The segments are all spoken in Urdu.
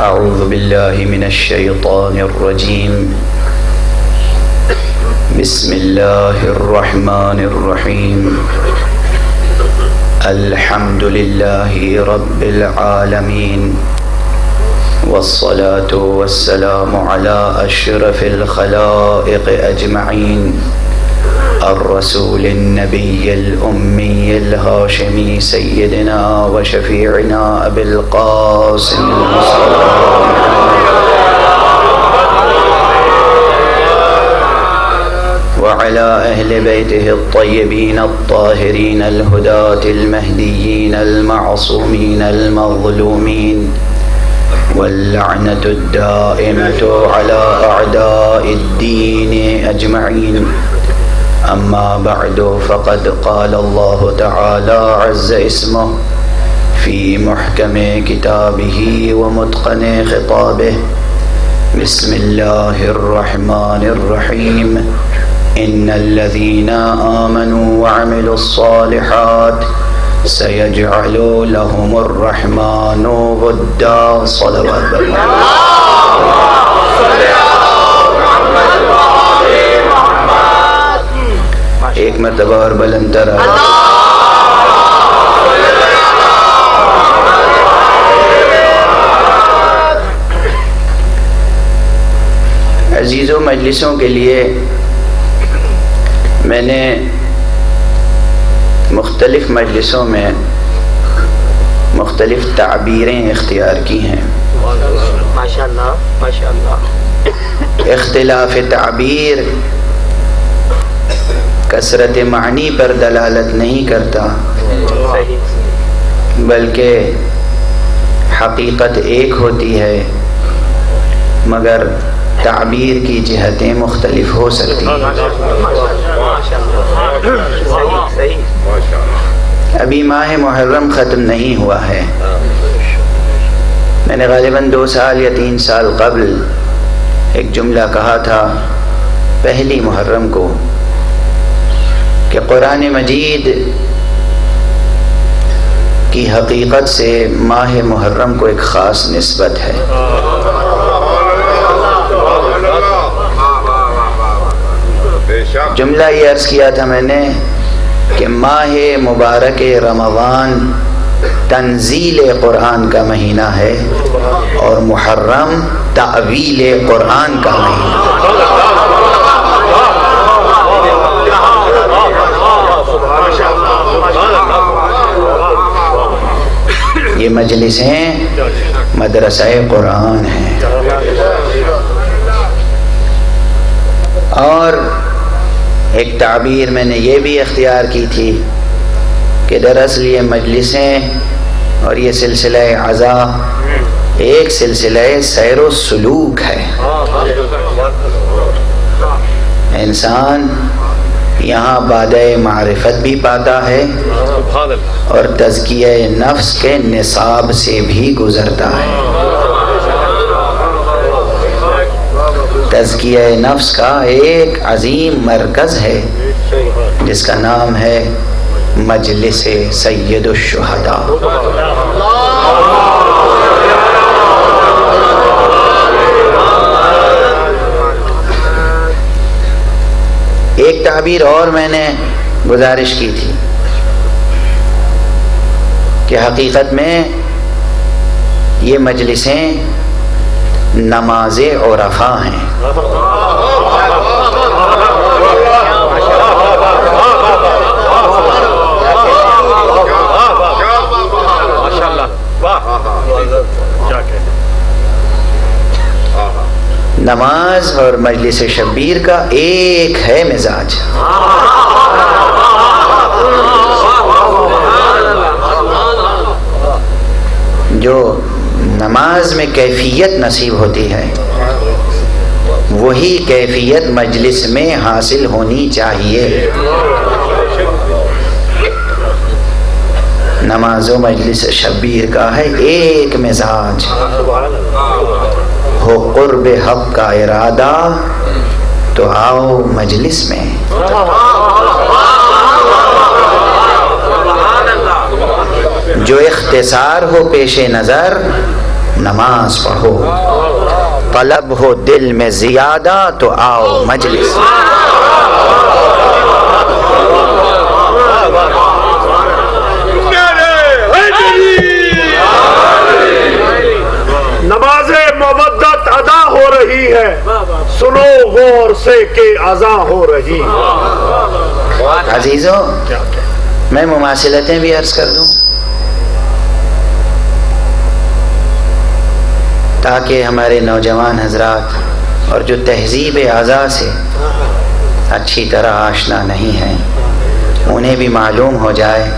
أعوذ بالله من الشيطان الرجيم. بسم الله الرحمن الرحيم. الحمد لله رب العالمين، والصلاة والسلام على أشرف الخلائق أجمعين، الرسول النبي الأمي الهاشمي سيدنا وشفيعنا أبي القاسم وعلى أهل بيته الطيبين الطاهرين الهداة المهديين المعصومين المظلومين، واللعنة الدائمة على أعداء الدين أجمعين. أما بعد، فقد قال الله تعالى عز اسمه في محكم كتابه ومتقن خطابه: بسم الله الرحمن الرحيم. إن الذين آمنوا وعملوا الصالحات سيجعل لهم الرحمن ودا. صلوات ایک مرتبہ اور بلند تر عزیزوں، مجلسوں کے لیے میں نے مختلف مجلسوں میں مختلف تعبیریں اختیار کی ہیں. ماشاءاللہ ماشاءاللہ. اختلاف تعبیر کثرت معنی پر دلالت نہیں کرتا، بلکہ حقیقت ایک ہوتی ہے، مگر تعبیر کی جہتیں مختلف ہو سکتی ہیں. ابھی ماہ محرم ختم نہیں ہوا ہے. میں نے غالباً 2 سال یا 3 سال قبل ایک جملہ کہا تھا پہلی محرم کو کہ قرآن مجید کی حقیقت سے ماہ محرم کو ایک خاص نسبت ہے. جملہ یہ عرض کیا تھا میں نے کہ ماہ مبارک رمضان تنزیل قرآن کا مہینہ ہے اور محرم تعویل قرآن کا مہینہ. یہ مجلسیں مدرسہ قرآن ہیں. اور ایک تعبیر میں نے یہ بھی اختیار کی تھی کہ دراصل یہ مجلسیں اور یہ سلسلہ عزا ایک سلسلہ سیر و سلوک ہے. انسان یہاں بادہ معرفت بھی پاتا ہے اور تزکیہ نفس کے نصاب سے بھی گزرتا ہے. تزکیہ نفس کا ایک عظیم مرکز ہے جس کا نام ہے مجلس سید الشہداء. ایک تعبیر اور میں نے گزارش کی تھی کہ حقیقت میں یہ مجلسیں نماز عرفاء ہیں. نماز اور مجلس شبیر کا ایک ہے مزاج. جو نماز میں کیفیت نصیب ہوتی ہے وہی کیفیت مجلس میں حاصل ہونی چاہیے. نماز و مجلس شبیر کا ہے ایک مزاج. ہو قرب حق کا ارادہ تو آؤ مجلس میں. جو اختصار ہو پیش نظر نماز پڑھو، طلب ہو دل میں زیادہ تو آؤ مجلس۔ نماز مودت ادا ہو رہی ہے، سنو غور سے کہ اذان ہو رہی ہے۔ عزیزو، میں مماثلتیں بھی عرض کر دوں تاکہ ہمارے نوجوان حضرات اور جو تہذیب اعضاء سے اچھی طرح آشنا نہیں ہیں انہیں بھی معلوم ہو جائے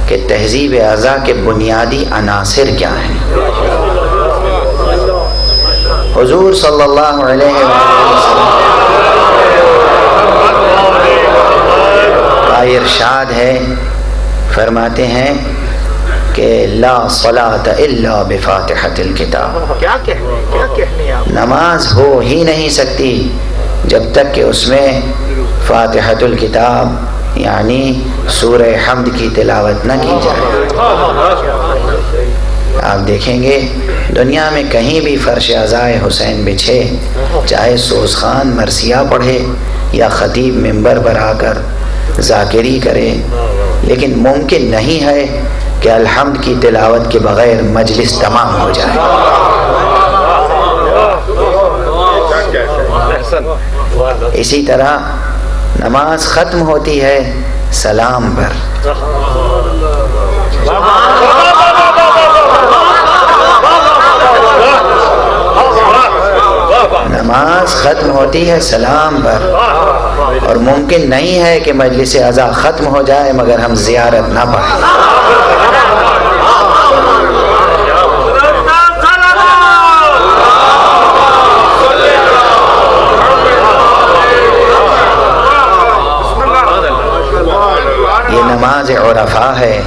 کہ تہذیب اعضاء کے بنیادی عناصر کیا ہیں۔ حضور صلی اللہ علیہ وسلم کا ارشاد ہے، فرماتے ہیں کہ لا صلاۃ الا بفاتحۃ الکتاب، کیا کہنے آپ؟ نماز ہو ہی نہیں سکتی جب تک کہ اس میں فاتحۃ الکتاب یعنی سورہ حمد کی تلاوت نہ کی جائے۔ آپ دیکھیں گے دنیا میں کہیں بھی فرش عزائے حسین بچھے، چاہے سوز خان مرثیہ پڑھے یا خطیب منبر پر آ کر ذاکری کرے، لیکن ممکن نہیں ہے کہ الحمد کی تلاوت کے بغیر مجلس تمام ہو جائے۔ اسی طرح نماز ختم ہوتی ہے سلام پر۔ نماز ختم ہوتی ہے سلام پر، اور ممکن نہیں ہے کہ مجلس عزا ختم ہو جائے مگر ہم زیارت نہ پڑھیں۔ یہ نماز عرفا ہے۔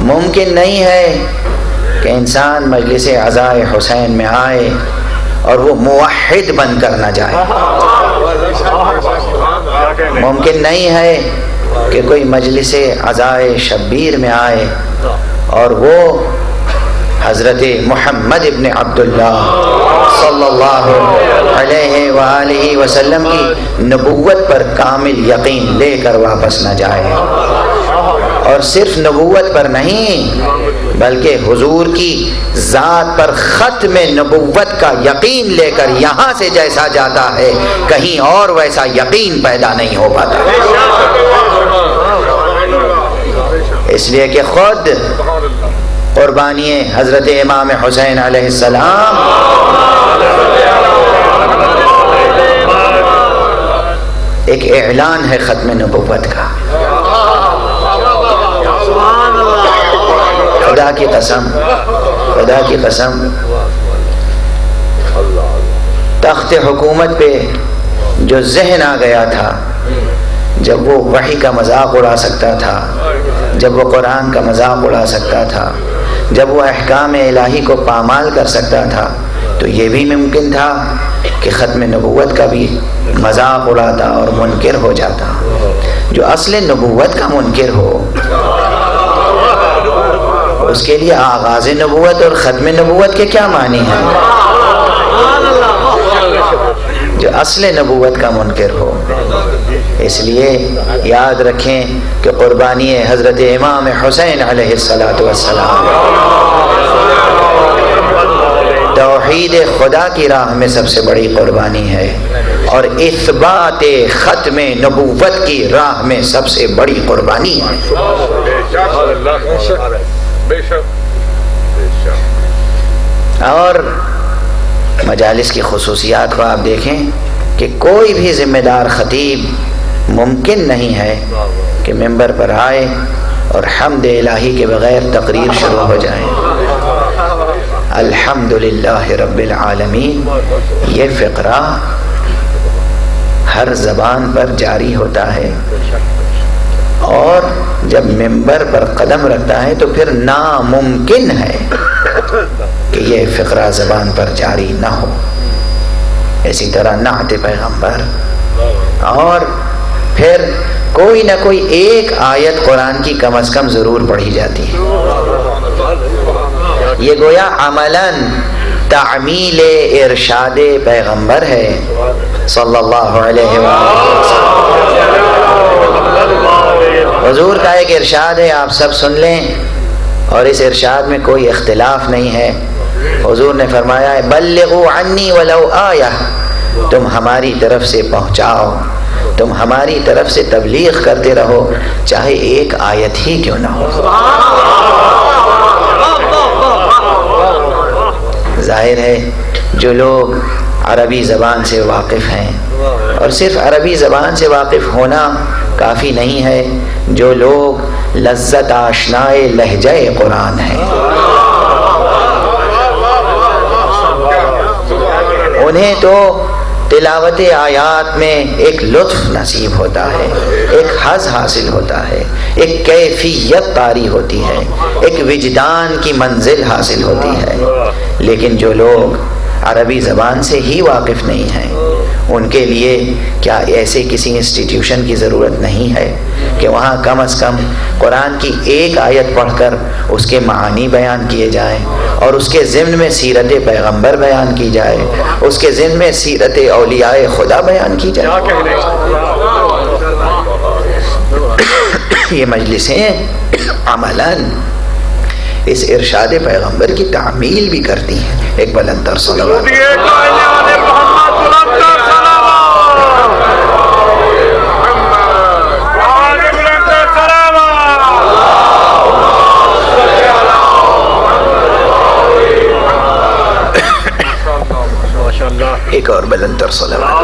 ممکن نہیں ہے کہ انسان مجلس عزائے حسین میں آئے اور وہ موحد بن کر نہ جائے۔ ممکن نہیں ہے کہ کوئی مجلس عزائے شبیر میں آئے اور وہ حضرت محمد ابن عبداللہ صلی اللہ علیہ وآلہ وسلم کی نبوت پر کامل یقین لے کر واپس نہ جائے، اور صرف نبوت پر نہیں بلکہ حضور کی ذات پر ختم نبوت کا یقین لے کر یہاں سے جیسا جاتا ہے کہیں اور ویسا یقین پیدا نہیں ہو پاتا۔ اس لیے کہ خود قربانی حضرت امام حسین علیہ السلام ایک اعلان ہے ختم نبوت کا۔ خدا کی قسم، خدا کی قسم، تخت حکومت پہ جو ذہن آ گیا تھا، جب وہ وحی کا مذاق اڑا سکتا تھا، جب وہ قرآن کا مذاق اڑا سکتا تھا، جب وہ احکام الہی کو پامال کر سکتا تھا، تو یہ بھی ممکن تھا کہ ختم نبوت کا بھی مذاق اڑاتا اور منکر ہو جاتا۔ جو اصل نبوت کا منکر ہو اس کے لیے آغاز نبوت اور ختم نبوت کے کیا معنی ہیں؟ جو اصل نبوت کا منکر ہو۔ اس لیے یاد رکھیں کہ قربانی حضرت امام حسین علیہ السلام توحید خدا کی راہ میں سب سے بڑی قربانی ہے، اور اثبات ختم نبوت کی راہ میں سب سے بڑی قربانی ہے۔ اور مجالس کی خصوصیات کو آپ دیکھیں کہ کوئی بھی ذمہ دار خطیب ممکن نہیں ہے کہ ممبر پر آئے اور حمد الہی کے بغیر تقریر شروع ہو جائے۔ الحمدللہ رب العالمین، یہ فقرہ ہر زبان پر جاری ہوتا ہے، اور جب ممبر پر قدم رکھتا ہے تو پھر ناممکن ہے کہ یہ فقرہ زبان پر جاری نہ ہو۔ اسی طرح نعت پیغمبر، اور پھر کوئی نہ کوئی ایک آیت قرآن کی کم از کم ضرور پڑھی جاتی ہے۔ یہ گویا عملاً تعمیل ارشاد پیغمبر ہے صلی اللہ علیہ وسلم۔ حضور کا ایک ارشاد ہے، آپ سب سن لیں، اور اس ارشاد میں کوئی اختلاف نہیں ہے۔ حضور نے فرمایا ہے بلغوا عنی ولو آیہ، تم ہماری طرف سے پہنچاؤ، تم ہماری طرف سے تبلیغ کرتے رہو، چاہے ایک آیت ہی کیوں نہ ہو۔ ظاہر ہے جو لوگ عربی زبان سے واقف ہیں، اور صرف عربی زبان سے واقف ہونا کافی نہیں ہے، جو لوگ لذت آشنائے لہجہ قرآن ہیں، انہیں تو تلاوت آیات میں ایک لطف نصیب ہوتا ہے، ایک حظ حاصل ہوتا ہے، ایک کیفیت طاری ہوتی ہے، ایک وجدان کی منزل حاصل ہوتی ہے۔ لیکن جو لوگ عربی زبان سے ہی واقف نہیں ہیں، ان کے لیے کیا ایسے کسی انسٹیٹیوشن کی ضرورت نہیں ہے کہ وہاں کم از کم قرآن کی ایک آیت پڑھ کر اس کے معانی بیان کیے جائیں، اور اس کے ضمن میں سیرت پیغمبر بیان کی جائے، اس کے ضمن میں سیرت اولیاء خدا بیان کی جائے۔ یہ مجلسیں عملاً اس ارشاد پیغمبر کی تعمیل بھی کرتی ہیں۔ ایک بلند تر صلوات۔ ایک اور بلند تر صلوات۔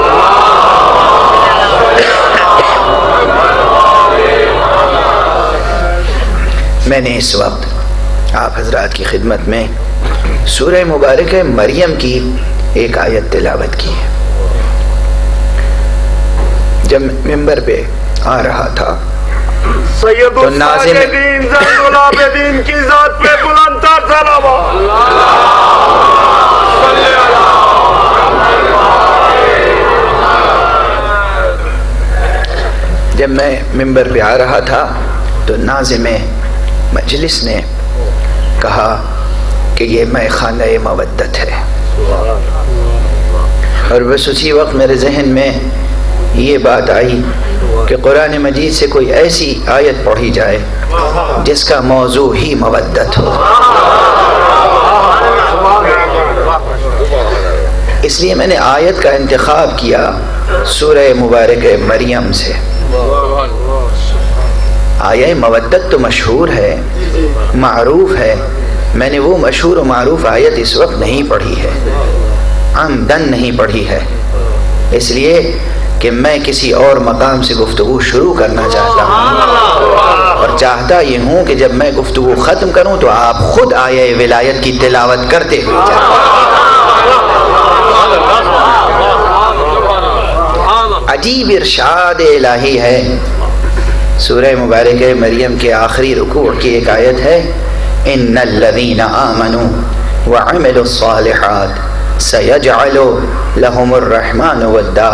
میں نے اس وقت آپ حضرات کی خدمت میں سورہ مبارک مریم کی ایک آیت تلاوت کی ہے۔ جب ممبر پہ آ رہا تھا سید تو ناظم الساجدین زین العابدین کی ذات پہ بلند تر صلوات۔ جب میں ممبر پہ آ رہا تھا تو ناظم مجلس نے کہا کہ یہ میخانہ مودت ہے، اور بس اسی وقت میرے ذہن میں یہ بات آئی کہ قرآن مجید سے کوئی ایسی آیت پڑھی جائے جس کا موضوع ہی مودت ہو۔ اس لیے میں نے آیت کا انتخاب کیا سورہ مبارک مریم سے۔ آیہ مودت تو مشہور ہے، معروف ہے، میں نے وہ مشہور و معروف آیت اس وقت نہیں پڑھی ہے، عمدن نہیں پڑھی ہے، اس لیے کہ میں کسی اور مقام سے گفتگو شروع کرنا چاہتا ہوں، اور چاہتا یہ ہوں کہ جب میں گفتگو ختم کروں تو آپ خود آیہ ولایت کی تلاوت کرتے ہوئے جائیں۔ عجیب ارشاد الہی ہے۔ سورہ مبارک مریم کے آخری رکوع کی ایک آیت ہے، ان الذین آمنوا وعملوا الصالحات سیجعل لهم الرحمن ودا،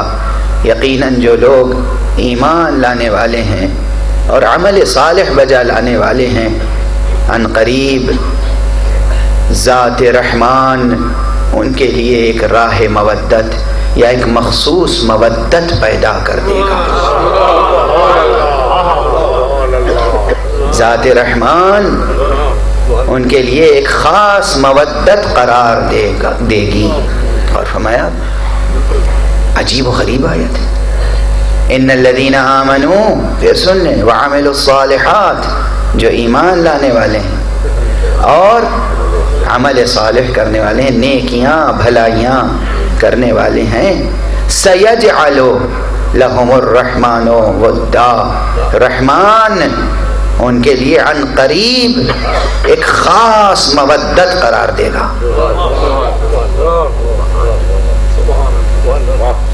یقیناً جو لوگ ایمان لانے والے ہیں اور عمل صالح بجا لانے والے ہیں، ان قریب ذات رحمان ان کے لیے ایک راہ مودت یا ایک مخصوص مودت پیدا کر دے گا۔ ذات رحمان ان کے لیے ایک خاص مودت قرار دے گی۔ اور فرمایا عجیب و غریب آیت ہے، ان الذین آمنوا، پھر سن لیں، وعملوا الصالحات، جو ایمان لانے والے ہیں اور عمل صالح کرنے والے ہیں، نیکیاں بھلائیاں کرنے والے ہیں، سیجعل لهم الرحمن ودا، رحمان ان کے لیے عن قریب ایک خاص مودت قرار دے گا۔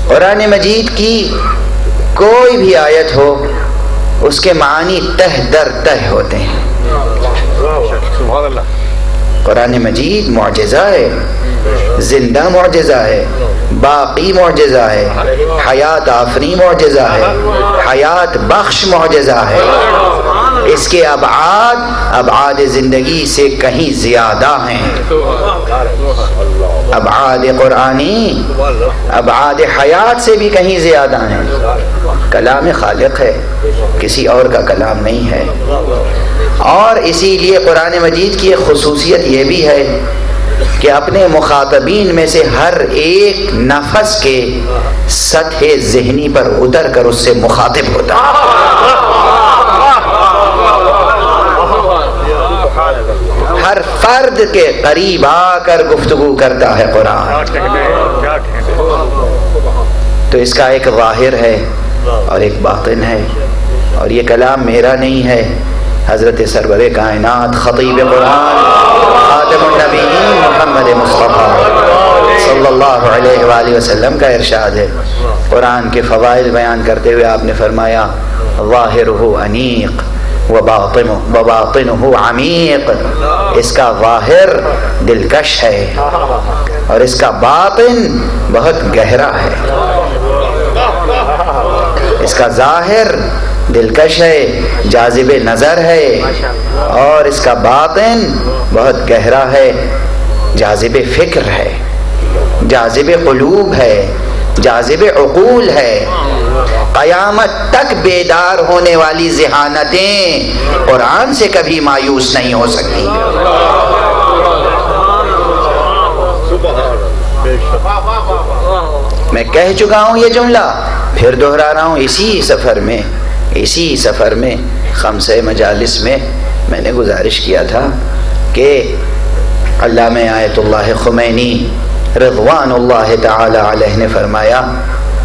قرآن مجید کی کوئی بھی آیت ہو اس کے معانی تہ در تہ ہوتے ہیں۔ قرآن مجید معجزہ ہے، زندہ معجزہ ہے، باقی معجزہ ہے، حیات آفری معجزہ ہے، حیات بخش معجزہ ہے۔ اس کے ابعاد زندگی سے کہیں زیادہ ہیں. ابعاد قرآنی ابعاد حیات سے بھی کہیں زیادہ ہیں. کلام خالق ہے، کسی اور کا کلام نہیں ہے. اور اسی لیے قرآن مجید کی ایک خصوصیت یہ بھی ہے کہ اپنے مخاطبین میں سے ہر ایک نفس کے سطح ذہنی پر اتر کر اس سے مخاطب ہوتا ہے. ہر فرد کے قریب آ کر گفتگو کرتا ہے قرآن. تو اس کا ایک ظاہر ہے اور ایک باطن ہے. اور یہ کلام میرا نہیں ہے، حضرت سرور کائنات خطیب قرآن خاتم النبیین محمد مصطفیٰ صلی اللہ علیہ وآلہ وسلم کا ارشاد ہے. قرآن کے فوائد بیان کرتے ہوئے آپ نے فرمایا ظاہرہ انیق وباطنہ عمیق. اس کا ظاہر دلکش ہے اور اس کا باطن بہت گہرا ہے. اس کا ظاہر دلکش ہے، جاذب نظر ہے، اور اس کا باطن بہت گہرا ہے، جاذب فکر ہے، جاذب قلوب ہے، جاذب عقول ہے. قیامت تک بیدار ہونے والی ذہانتیں قرآن سے کبھی مایوس نہیں ہو سکتی. میں کہہ چکا ہوں یہ جملہ، پھر دہرا رہا ہوں. اسی سفر میں خمسہ مجالس میں نے گزارش کیا تھا کہ علامہ آیت اللہ خمینی رضوان اللہ تعالی علیہ نے فرمایا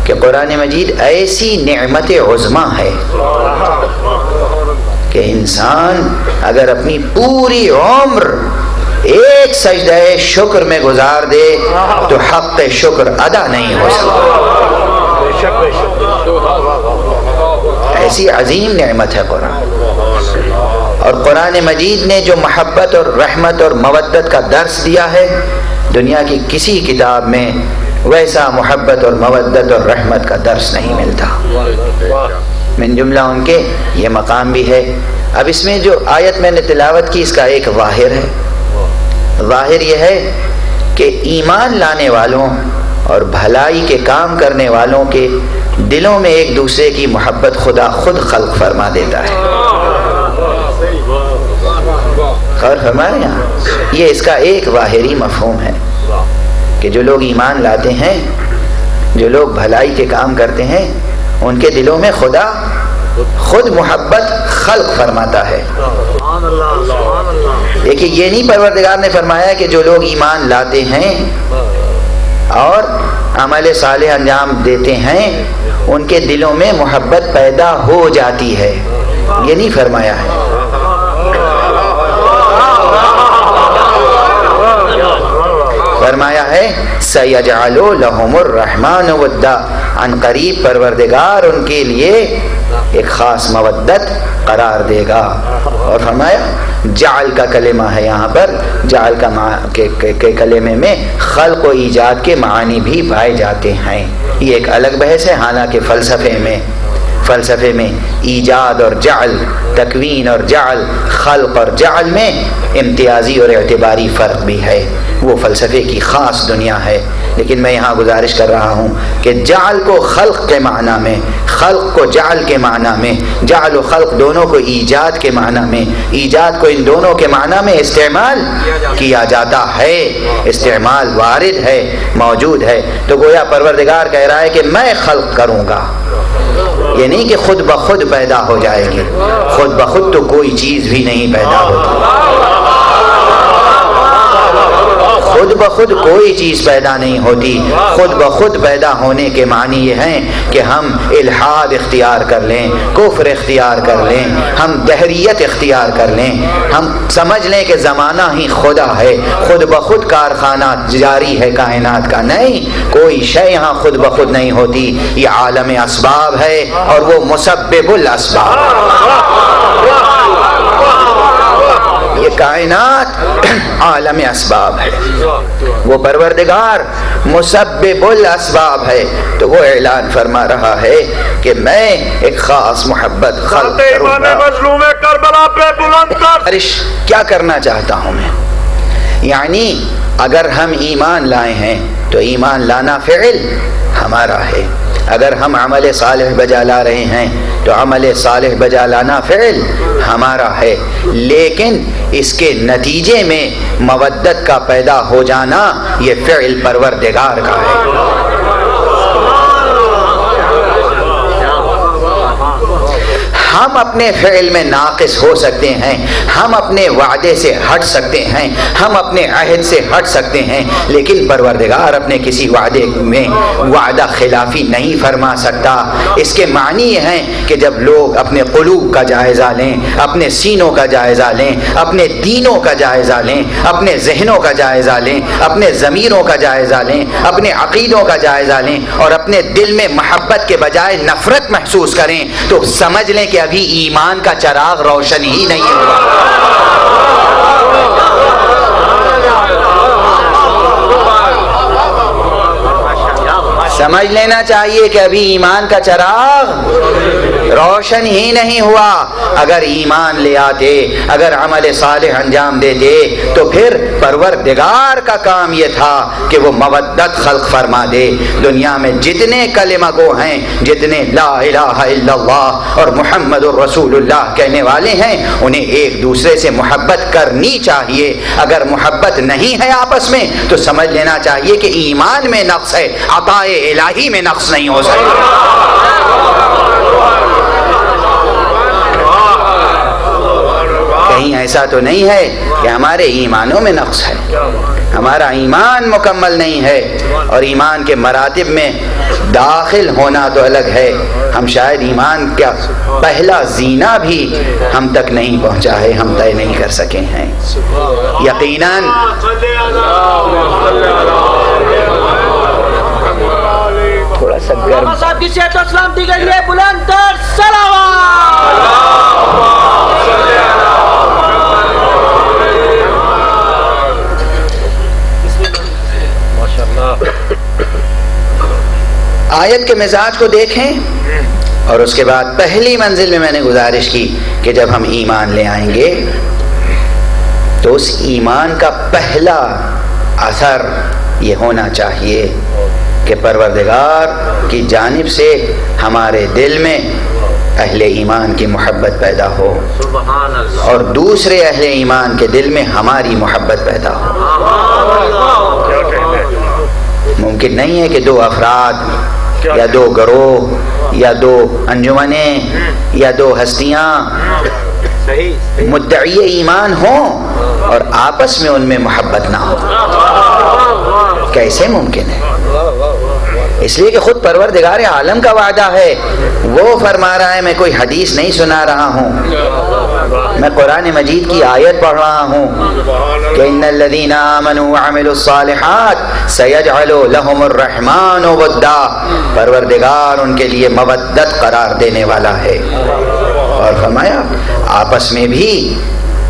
کہ قرآن مجید ایسی نعمت عظمیٰ ہے کہ انسان اگر اپنی پوری عمر ایک سجدہ شکر میں گزار دے تو حق شکر ادا نہیں ہو سکتا. ایسی عظیم نعمت ہے قرآن. اور قرآن مجید نے جو محبت اور رحمت اور مودت کا درس دیا ہے، دنیا کی کسی کتاب میں ویسا محبت اور مودت اور رحمت کا درس نہیں ملتا. من جملہ ان کے یہ مقام بھی ہے. اب اس میں جو آیت میں نے تلاوت کی، اس کا ایک ظاہر ہے. ظاہر یہ ہے کہ ایمان لانے والوں اور بھلائی کے کام کرنے والوں کے دلوں میں ایک دوسرے کی محبت خدا خود خلق فرما دیتا ہے. غور فرما رہے ہیں؟ یہ اس کا ایک ظاہری مفہوم ہے کہ جو لوگ ایمان لاتے ہیں، جو لوگ بھلائی کے کام کرتے ہیں، ان کے دلوں میں خدا خود محبت خلق فرماتا ہے. دیکھیے، یہ نہیں پروردگار نے فرمایا کہ جو لوگ ایمان لاتے ہیں اور عمل صالح انجام دیتے ہیں ان کے دلوں میں محبت پیدا ہو جاتی ہے. یہ نہیں فرمایا ہے. فرمایا ہے سَيَجْعَلُ لَهُمُ الرَّحْمَنُ وَدًّا، عن قریب پروردگار ان کے لیے ایک خاص مودت قرار دے گا. اور فرمایا جعل کا کلمہ ہے یہاں پر. جعل کے کلمے میں خلق و ایجاد کے معانی بھی پائے جاتے ہیں. یہ ایک الگ بحث ہے. حالانکہ فلسفے میں ایجاد اور جعل، تکوین اور جعل، خلق اور جعل میں امتیازی اور اعتباری فرق بھی ہے. وہ فلسفے کی خاص دنیا ہے. لیکن میں یہاں گزارش کر رہا ہوں کہ جعل کو خلق کے معنی میں، خلق کو جعل کے معنی میں، جعل و خلق دونوں کو ایجاد کے معنی میں، ایجاد کو ان دونوں کے معنی میں استعمال کیا جاتا ہے. استعمال وارد ہے، موجود ہے. تو گویا پروردگار کہہ رہا ہے کہ میں خلق کروں گا. یہ نہیں کہ خود بخود پیدا ہو جائے گی. خود بخود تو کوئی چیز بھی نہیں پیدا ہوتی. خود بخود کوئی چیز پیدا نہیں ہوتی. خود بخود پیدا ہونے کے معنی یہ ہیں کہ ہم الحاد اختیار کر لیں، کفر اختیار کر لیں، ہم دہریت اختیار کر لیں، ہم سمجھ لیں کہ زمانہ ہی خدا ہے، خود بخود کارخانہ جاری ہے کائنات کا. نہیں، کوئی شے یہاں خود بخود نہیں ہوتی. یہ عالم اسباب ہے اور وہ مسبب الاسباب. یہ کائنات عالم اسباب ہے. وہ پروردگار مسبب الاسباب ہے، تو وہ اعلان فرما رہا ہے کہ میں ایک خاص محبت خلق کروں گا۔ مظلوم کربلا پہ بلند کر۔ کیا کرنا چاہتا ہوں میں، یعنی اگر ہم ایمان لائے ہیں تو ایمان لانا فعل ہمارا ہے، اگر ہم عمل صالح بجا لا رہے ہیں تو عمل صالح بجا لانا فعل ہمارا ہے، لیکن اس کے نتیجے میں مودت کا پیدا ہو جانا یہ فعل پروردگار کا ہے۔ ہم اپنے فعل میں ناقص ہو سکتے ہیں، ہم اپنے وعدے سے ہٹ سکتے ہیں، ہم اپنے عہد سے ہٹ سکتے ہیں، لیکن پروردگار اپنے کسی وعدے میں وعدہ خلافی نہیں فرما سکتا۔ اس کے معنی یہ ہیں کہ جب لوگ اپنے قلوب کا جائزہ لیں، اپنے سینوں کا جائزہ لیں، اپنے دینوں کا جائزہ لیں، اپنے ذہنوں کا جائزہ لیں، اپنے ضمیروں کا جائزہ لیں، اپنے عقیدوں کا جائزہ لیں اور اپنے دل میں محبت کے بجائے نفرت محسوس کریں تو سمجھ لیں کہ ابھی ایمان کا چراغ روشن ہی نہیں ہوا۔ سمجھ لینا چاہیے کہ ابھی ایمان کا چراغ روشن ہی نہیں ہوا۔ اگر ایمان لے آتے، اگر عمل صالح انجام دیتے تو پھر پروردگار کا کام یہ تھا کہ وہ مودت خلق فرما دے۔ دنیا میں جتنے کلمہ گو ہیں، جتنے لا الہ الا اللہ اور محمد الرسول اللہ کہنے والے ہیں، انہیں ایک دوسرے سے محبت کرنی چاہیے۔ اگر محبت نہیں ہے آپس میں تو سمجھ لینا چاہیے کہ ایمان میں نقص ہے، عطاء الہی میں نقص نہیں ہو سکتا۔ کہیں ایسا تو نہیں ہے کہ ہمارے ایمانوں میں نقص ہے، ہمارا ایمان مکمل نہیں ہے، اور ایمان کے مراتب میں داخل ہونا تو الگ ہے۔ ہم شاید ایمان کا پہلا زینہ بھی ہم تک نہیں پہنچا ہے، ہم طے نہیں کر سکے ہیں۔ یقیناً تھوڑا سا گرم صاحب کی صحت و سلامتی کے لیے بلند تر صلوات۔ آیت کے مزاج کو دیکھیں، اور اس کے بعد پہلی منزل میں نے گزارش کی کہ جب ہم ایمان لے آئیں گے تو اس ایمان کا پہلا اثر یہ ہونا چاہیے کہ پروردگار کی جانب سے ہمارے دل میں اہل ایمان کی محبت پیدا ہو، اور دوسرے اہل ایمان کے دل میں ہماری محبت پیدا ہو۔ ممکن نہیں ہے کہ دو افراد یا دو گروہ یا دو انجمنیں یا دو ہستیاں مدعی ایمان ہوں اور آپس میں ان میں محبت نہ ہو۔ کیسے ممکن ہے؟ اس لیے کہ خود پروردگار عالم کا وعدہ ہے، وہ فرما رہا ہے، میں کوئی حدیث نہیں سنا رہا ہوں، میں قرآن مجید کی آیت پڑھ رہا ہوں کہ ان الذین آمنوا وعملوا الصالحات سیجعل لهم الرحمن ودا، پروردگار ان کے لیے مودت قرار دینے والا ہے۔ اور فرمایا آپس میں بھی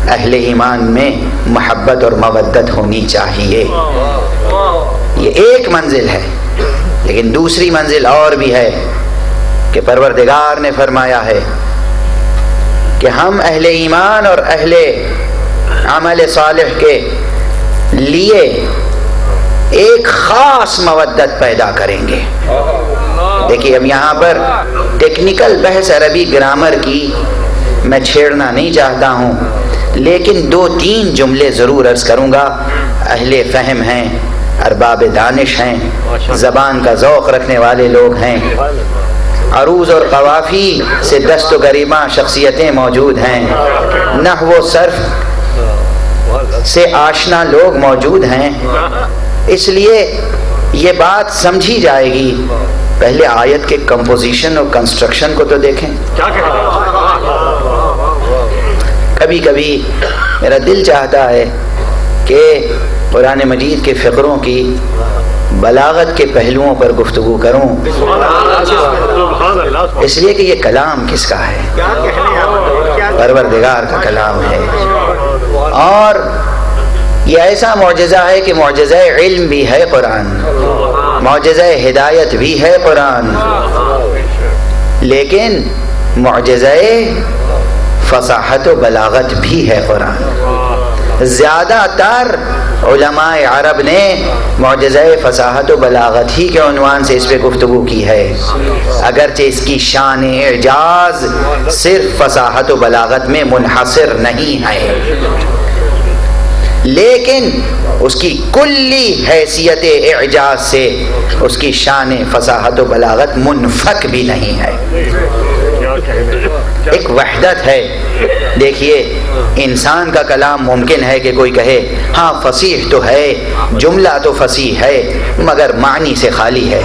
اہل ایمان میں محبت اور مودت ہونی چاہیے۔ یہ ایک منزل ہے، لیکن دوسری منزل اور بھی ہے کہ پروردگار نے فرمایا ہے کہ ہم اہل ایمان اور اہل عمل صالح کے لیے ایک خاص مودت پیدا کریں گے۔ دیکھیے اب یہاں پر ٹیکنیکل بحث عربی گرامر کی میں چھیڑنا نہیں چاہتا ہوں، لیکن دو تین جملے ضرور عرض کروں گا۔ اہل فہم ہیں، ارباب دانش ہیں، زبان کا ذوق رکھنے والے لوگ ہیں، عروض اور قوافی سے دست و گریباں شخصیتیں موجود ہیں، نحو و صرف سے آشنا لوگ موجود ہیں، اس لیے یہ بات سمجھی جائے گی۔ پہلے آیت کے کمپوزیشن اور کنسٹرکشن کو تو دیکھیں۔ کبھی کبھی میرا دل چاہتا ہے کہ قرآن مجید کے فقروں کی بلاغت کے پہلوؤں پر گفتگو کروں، اس لیے کہ یہ کلام کس کا ہے؟ پروردگار کا کلام ہے، اور یہ ایسا معجزہ ہے کہ معجزہ علم بھی ہے قرآن، معجزہ ہدایت بھی ہے قرآن، لیکن معجزہ فصاحت و بلاغت بھی ہے قرآن۔ زیادہ تر علماء عرب نے معجزہ فصاحت و بلاغت ہی کے عنوان سے اس پہ گفتگو کی ہے، اگرچہ اس کی شان اعجاز صرف فصاحت و بلاغت میں منحصر نہیں ہے، لیکن اس کی کلی حیثیت اعجاز سے اس کی شان فصاحت و بلاغت منفک بھی نہیں ہے، ایک وحدت ہے۔ دیکھیے انسان کا کلام ممکن ہے کہ کوئی کہے ہاں فصیح تو ہے، جملہ تو فصیح ہے مگر معنی سے خالی ہے،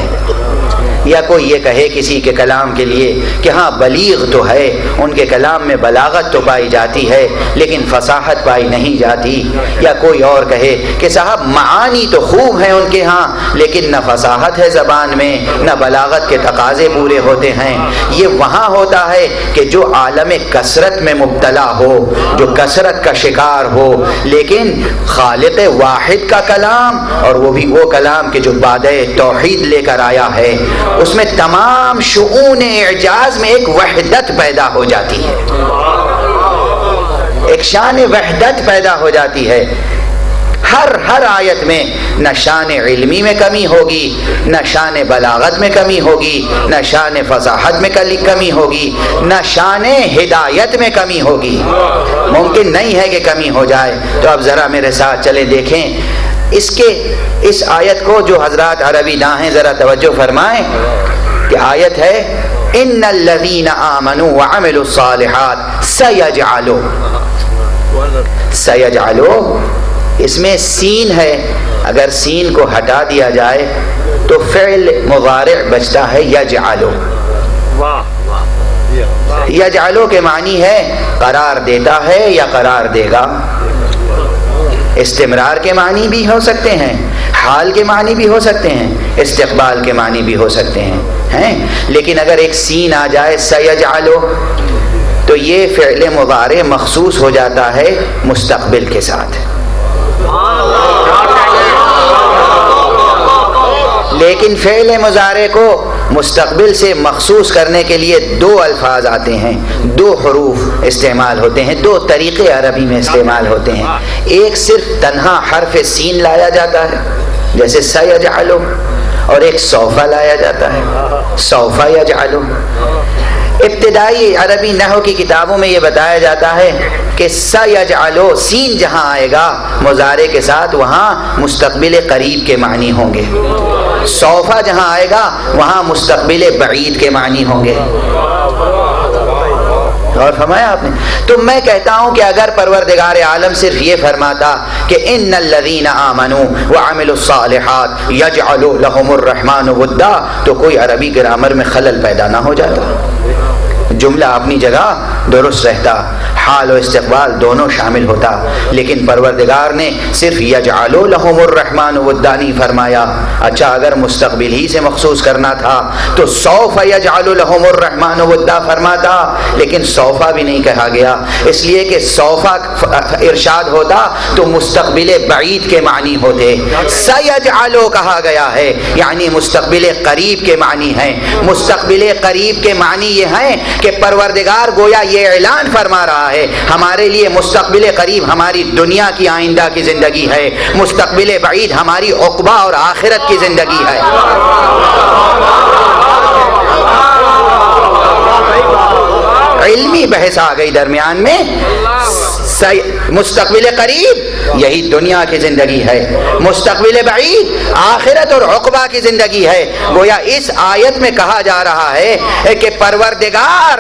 یا کوئی یہ کہے کسی کے کلام کے لیے کہ ہاں بلیغ تو ہے، ان کے کلام میں بلاغت تو پائی جاتی ہے لیکن فصاحت پائی نہیں جاتی، یا کوئی اور کہے کہ صاحب معانی تو خوب ہیں ان کے ہاں لیکن نہ فصاحت ہے زبان میں نہ بلاغت کے تقاضے پورے ہوتے ہیں۔ یہ وہاں ہوتا ہے کہ جو عالم کثرت میں مبتلا ہو، جو کثرت کا شکار ہو، لیکن خالق واحد کا کلام، اور وہ بھی وہ کلام کہ جو بادہ توحید لے کر آیا ہے، اس میں تمام شؤون اعجاز میں ایک وحدت پیدا ہو جاتی ہے، ایک شان وحدت پیدا ہو جاتی ہے۔ ہر آیت میں نہ شان علمی میں کمی ہوگی، نہ شان بلاغت میں کمی ہوگی، نہ شان فصاحت میں کمی ہوگی، نہ شان ہدایت میں کمی ہوگی، ممکن نہیں ہے کہ کمی ہو جائے۔ تو اب ذرا میرے ساتھ چلے دیکھیں اس آیت کو، جو حضرات عربی داں ہیں ذرا توجہ فرمائیں کہ آیت ہے ان الذین آمنوا وعملوا الصالحات سیجعلوا، اس میں سین ہے، اگر سین کو ہٹا دیا جائے تو فعل مضارع بچتا ہے یجعلوا۔ یجعلوا کے معنی ہے قرار دیتا ہے یا قرار دے گا، استمرار کے معنی بھی ہو سکتے ہیں، حال کے معنی بھی ہو سکتے ہیں، استقبال کے معنی بھی ہو سکتے ہیں، لیکن اگر ایک سین آ جائے سیجعلوا تو یہ فعل مضارع مخصوص ہو جاتا ہے مستقبل کے ساتھ، لیکن فعل مضارع کو مستقبل سے مخصوص کرنے کے لیے دو الفاظ آتے ہیں، دو حروف استعمال ہوتے ہیں، دو طریقے عربی میں استعمال ہوتے ہیں۔ ایک صرف تنہا حرف سین لایا جاتا ہے جیسے سیجعلوا، اور ایک سوف لایا جاتا ہے سوف یجعلوا۔ ابتدائی عربی نحو کی کتابوں میں یہ بتایا جاتا ہے کہ سیجعلوا سین جہاں آئے گا مضارع کے ساتھ وہاں مستقبل قریب کے معنی ہوں گے، سوفا جہاں آئے گا وہاں مستقبل بعید کے معنی ہوں گے۔ اور فرمایا آپ نے، تو میں کہتا ہوں کہ اگر پروردگار عالم صرف یہ فرماتا کہ ان الذین آمنوا وعملوا الصالحات یجعل لهم الرحمن ودا تو کوئی عربی گرامر میں خلل پیدا نہ ہو جاتا، جملہ اپنی جگہ درست رہتا، حال و استقبال دونوں شامل ہوتا، لیکن پروردگار نے صرف یجعل لهم الرحمن ودا نہیں فرمایا۔ اچھا اگر مستقبل ہی سے مخصوص کرنا تھا تو سوف یجعل لهم الرحمن ودا فرماتا، لیکن سوفا بھی نہیں کہا گیا، اس لیے کہ سوفا ارشاد ہوتا تو مستقبل بعید کے معنی ہوتے، سیجعل کہا گیا ہے یعنی مستقبل قریب کے معنی ہیں۔ مستقبل قریب کے معنی یہ ہیں کہ پروردگار گویا یہ اعلان فرما رہا ہے ہمارے لیے مستقبل قریب ہماری دنیا کی آئندہ کی زندگی ہے، مستقبل بعید ہماری عقبہ اور آخرت کی زندگی ہے۔ علمی بحث آ گئی درمیان میں، مستقبل قریب یہی دنیا کی زندگی ہے، مستقبل بعید آخرت اور عقبہ کی زندگی ہے۔ گویا اس آیت میں کہا جا رہا ہے کہ پروردگار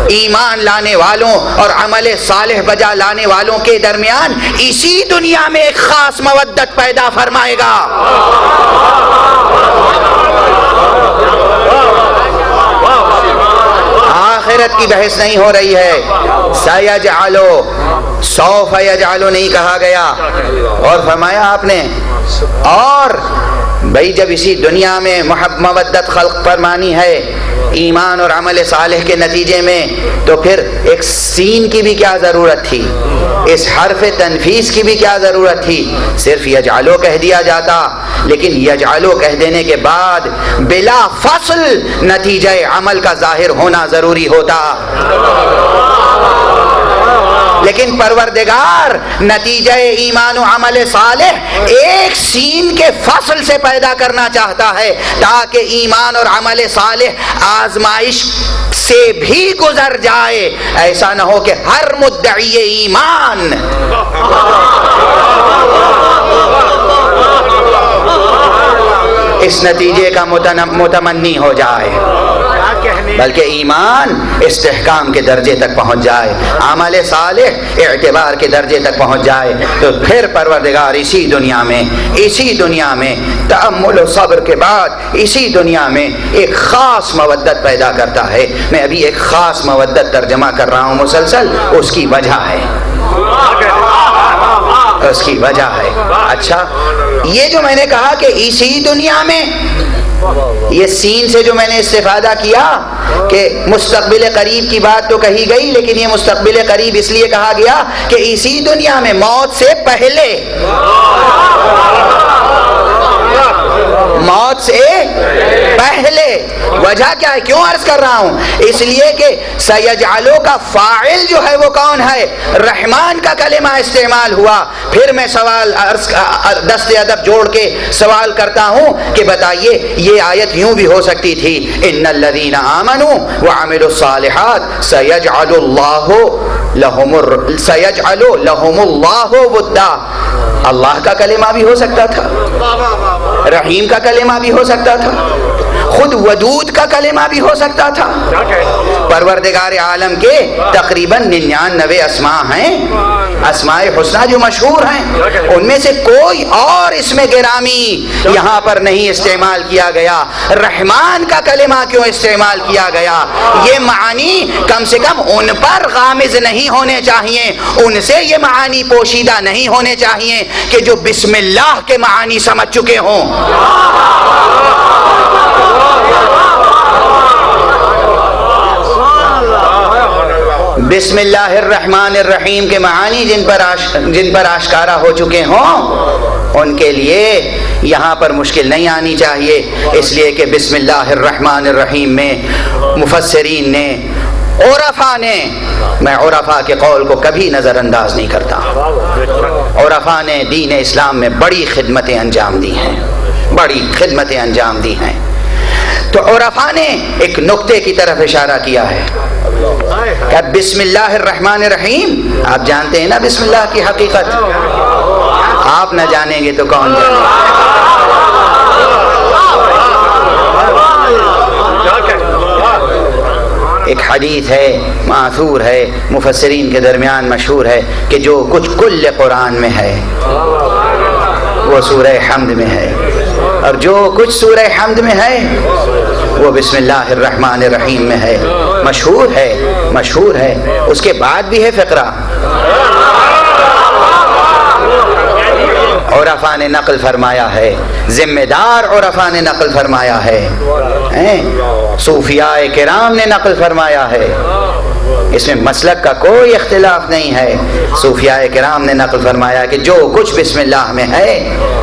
ایمان لانے والوں اور عمل صالح بجا لانے والوں کے درمیان اسی دنیا میں ایک خاص مودت پیدا فرمائے گا۔ آخرت کی بحث نہیں ہو رہی ہے، سیجعلو سوف یجعلو نہیں کہا گیا، اور فرمایا آپ نے اور بھئی جب اسی دنیا میں مودت خلق فرمانی ہے، ایمان اور عمل صالح کے نتیجے میں، تو پھر ایک سین کی بھی کیا ضرورت تھی، اس حرف تنفیس کی بھی کیا ضرورت تھی؟ صرف یجعلو کہہ دیا جاتا، لیکن یجعلو کہہ دینے کے بعد بلا فصل نتیجہ عمل کا ظاہر ہونا ضروری ہوتا، لیکن پروردگار نتیجہ ایمان و عمل صالح ایک سین کے فصل سے پیدا کرنا چاہتا ہے، تاکہ ایمان اور عمل صالح آزمائش سے بھی گزر جائے، ایسا نہ ہو کہ ہر مدعی ایمان اس نتیجے کا متمنی ہو جائے، بلکہ ایمان استحکام کے درجے تک پہنچ جائے، عمل صالح اعتبار کے درجے تک پہنچ جائے، تو پھر پروردگار اسی دنیا میں تأمل و صبر کے بعد اسی دنیا میں ایک خاص مودت پیدا کرتا ہے۔ میں ابھی ایک خاص مودت ترجمہ کر رہا ہوں مسلسل، اس کی وجہ ہے۔ اچھا، یہ جو میں نے کہا کہ اسی دنیا میں، یہ سین سے جو میں نے استفادہ کیا کہ مستقبل قریب کی بات تو کہی گئی، لیکن یہ مستقبل قریب اس لیے کہا گیا کہ اسی دنیا میں موت سے پہلے، وجہ کیا ہے، کیوں عرض کر رہا ہوں؟ اس لیے کہ سیجعلو کا فاعل جو ہے وہ کون ہے؟ رحمان کا کلمہ استعمال ہوا۔ پھر میں سوال دست ادب جوڑ کے سوال کرتا ہوں کہ بتائیے، یہ آیت یوں بھی ہو سکتی تھی، ان الذین آمنوا وعملوا الصالحات سیجعل لهم اللہ ودا، اللہ کا کلمہ بھی ہو سکتا تھا، رحیم کا کلمہ بھی ہو سکتا تھا، خود ودود کا کلمہ بھی ہو سکتا تھا۔ پروردگار عالم کے تقریباً 99 اسماء ہیں، اسماء حسنہ جو مشہور ہیں، ان میں سے کوئی اور اسم گرامی یہاں پر نہیں استعمال کیا گیا۔ رحمان کا کلمہ کیوں استعمال کیا گیا؟ یہ معانی کم سے کم ان پر غامض نہیں ہونے چاہیے، ان سے یہ معانی پوشیدہ نہیں ہونے چاہیے کہ جو بسم اللہ کے معانی سمجھ چکے ہوں۔ بسم اللہ الرحمن الرحیم کے معانی جن پر آشکارا ہو چکے ہوں، ان کے لیے یہاں پر مشکل نہیں آنی چاہیے، اس لیے کہ بسم اللہ الرحمن الرحیم میں مفسرین نے، عرفاء نے، میں عرفاء کے قول کو کبھی نظر انداز نہیں کرتا، عرفاء نے دین اسلام میں بڑی خدمتیں انجام دی ہیں، تو عرفاء نے ایک نقطے کی طرف اشارہ کیا ہے کہ بسم اللہ الرحمن الرحیم، آپ جانتے ہیں نا بسم اللہ کی حقیقت، آپ نہ جانیں گے تو کون جانے گا؟ ایک حدیث ہے، ماثور ہے، مفسرین کے درمیان مشہور ہے کہ جو کچھ کل قرآن میں ہے وہ سورہ حمد میں ہے، اور جو کچھ سورہ حمد میں ہے وہ بسم اللہ الرحمن الرحیم میں ہے۔ مشہور ہے، اس کے بعد بھی ہے فقرہ، عرفاء نے نقل فرمایا ہے، ذمہ دار عرفاء نے نقل فرمایا ہے، صوفیاء کرام نے نقل فرمایا ہے، اس میں مسلک کا کوئی اختلاف نہیں ہے۔ صوفیاء کرام نے نقل فرمایا کہ جو کچھ بسم اللہ میں ہے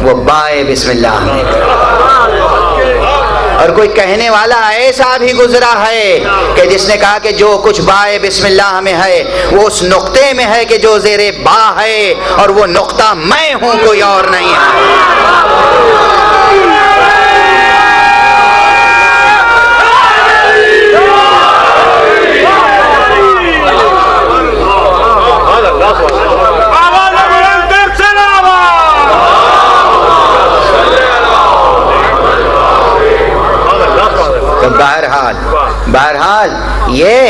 وہ بائے بسم اللہ میں، اور کوئی کہنے والا ایسا بھی گزرا ہے کہ جس نے کہا کہ جو کچھ بائے بسم اللہ میں ہے وہ اس نقطے میں ہے کہ جو زیر با ہے، اور وہ نقطہ میں ہوں، کوئی اور نہیں ہے۔ تو بہرحال یہ